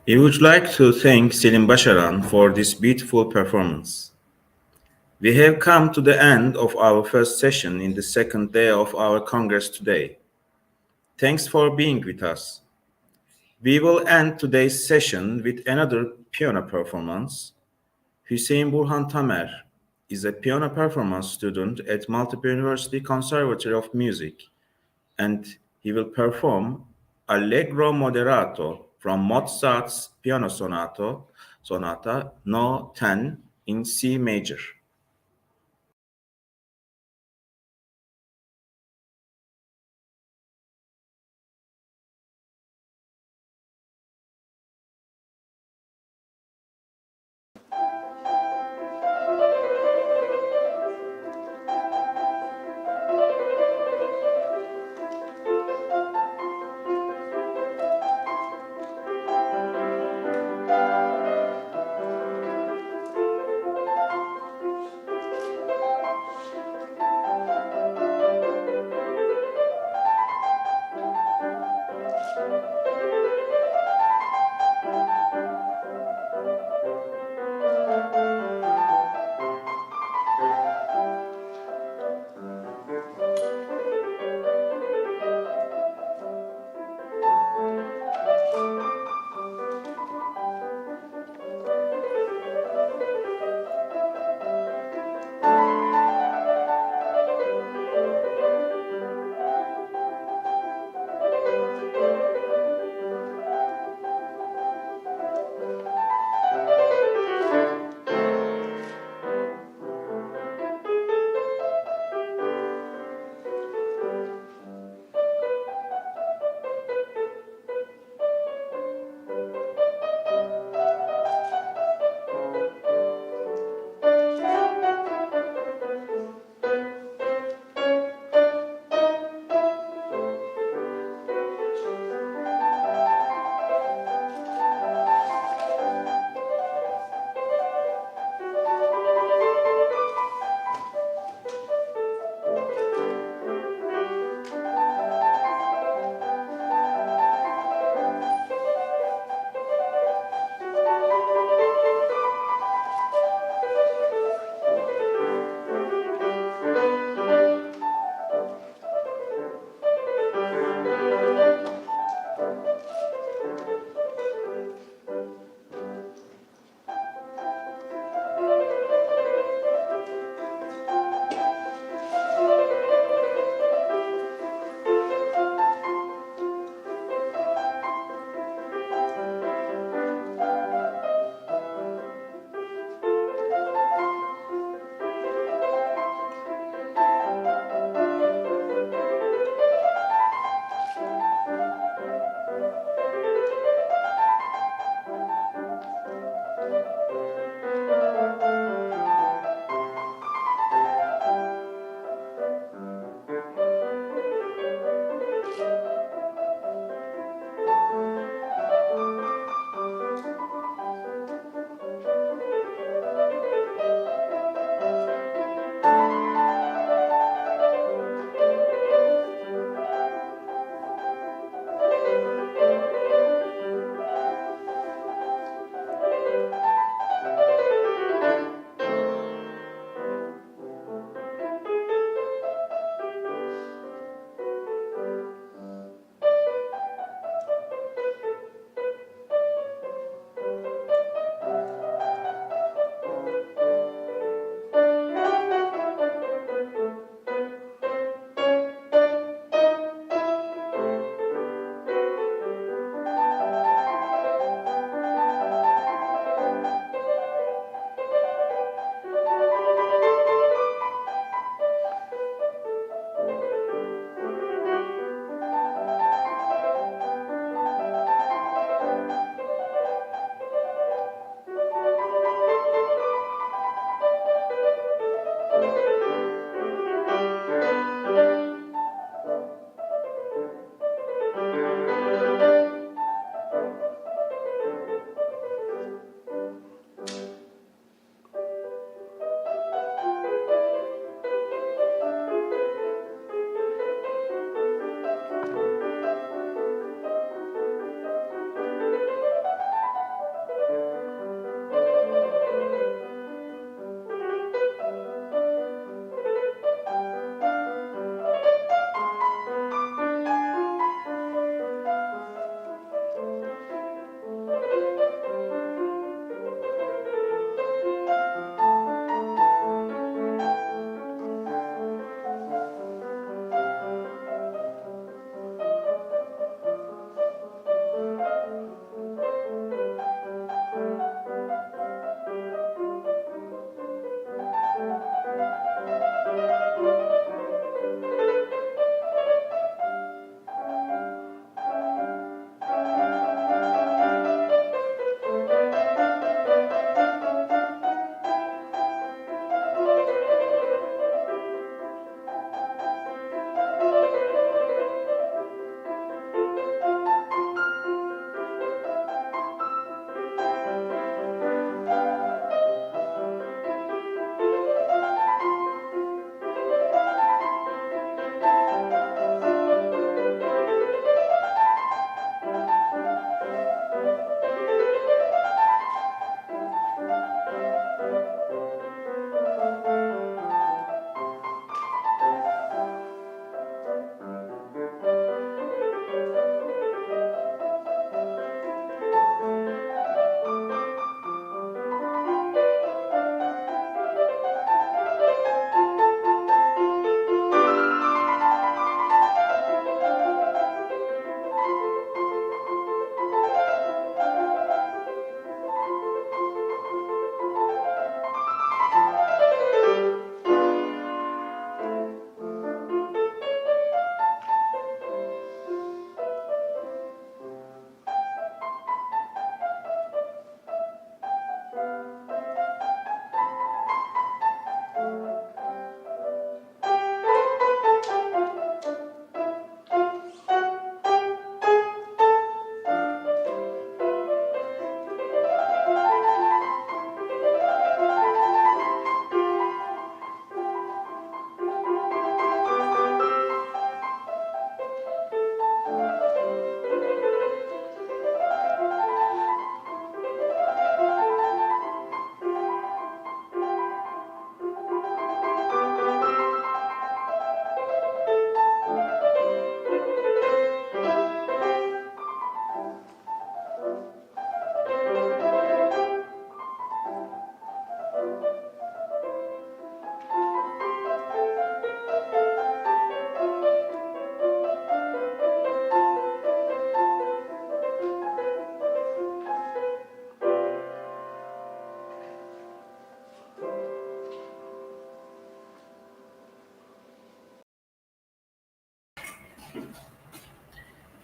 S7: We would like to thank Selim Basharan for this beautiful performance. We have come to the end of our first session in the second day of our Congress today. Thanks for being with us. We will end today's session with another piano performance. Hüseyin Burhan Tamer is a piano performance student at Maltepe University Conservatory of Music, and he will perform Allegro Moderato from Mozart's Piano Sonata No. 10 in C major.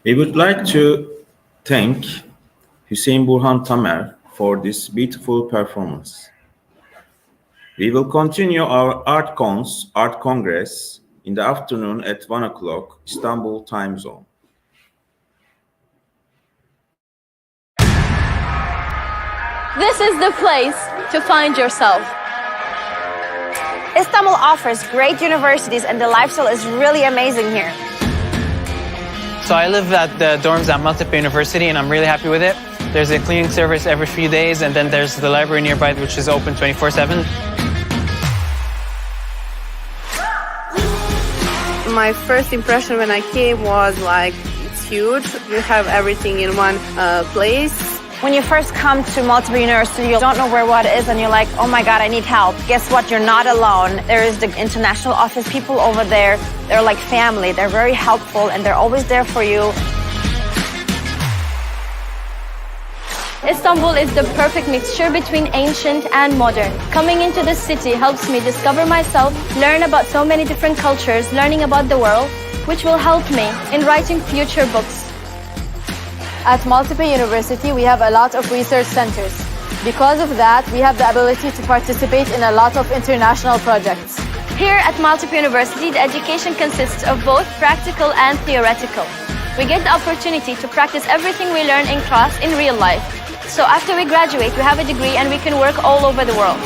S7: We would like to thank Hüseyin Burhan Tamer for this beautiful performance. We will continue our ARTCONS Art Congress in the afternoon at 1 o'clock Istanbul time zone.
S5: This is the place to find yourself.
S2: Istanbul offers great universities and the lifestyle is really amazing here.
S3: So I live at the dorms at Maltepe University and I'm really happy with it. There's a cleaning service every few days and then there's the library nearby which is open 24/7.
S1: My first impression when I came was like, it's huge. You have everything in one place.
S2: When you first come to Maltepe University, you don't know where what is and you're like, oh my God, I need help. Guess what? You're not alone. There is the international office people over there. They're like family. They're very helpful and they're always there for you.
S4: Istanbul is the perfect mixture between ancient and modern. Coming into the city helps me discover myself, learn about so many different cultures, learning about the world, which will help me in writing future books.
S5: At Maltepe University, we have a lot of research centers. Because of that, we have the ability to participate in a lot of international projects.
S4: Here at Maltepe University, the education consists of both practical and theoretical. We get the opportunity to practice everything we learn in class in real life. So after we graduate, we have a degree and we can work all over the world.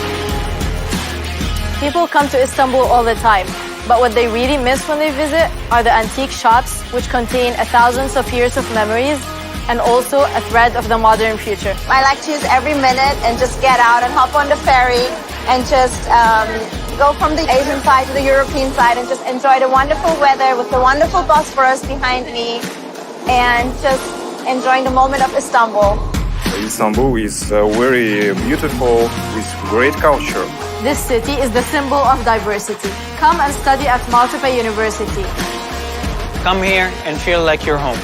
S5: People come to Istanbul all the time, but what they really miss when they visit are the antique shops, which contain thousands of years of memories and also a thread of the modern future.
S2: I like to use every minute and just get out and hop on the ferry and just go from the Asian side to the European side and just enjoy the wonderful weather with the wonderful Bosphorus behind me and just enjoying the moment of Istanbul.
S6: Istanbul is very beautiful with great culture.
S5: This city is the symbol of diversity. Come and study at Maltepe University.
S3: Come here and feel like you're home.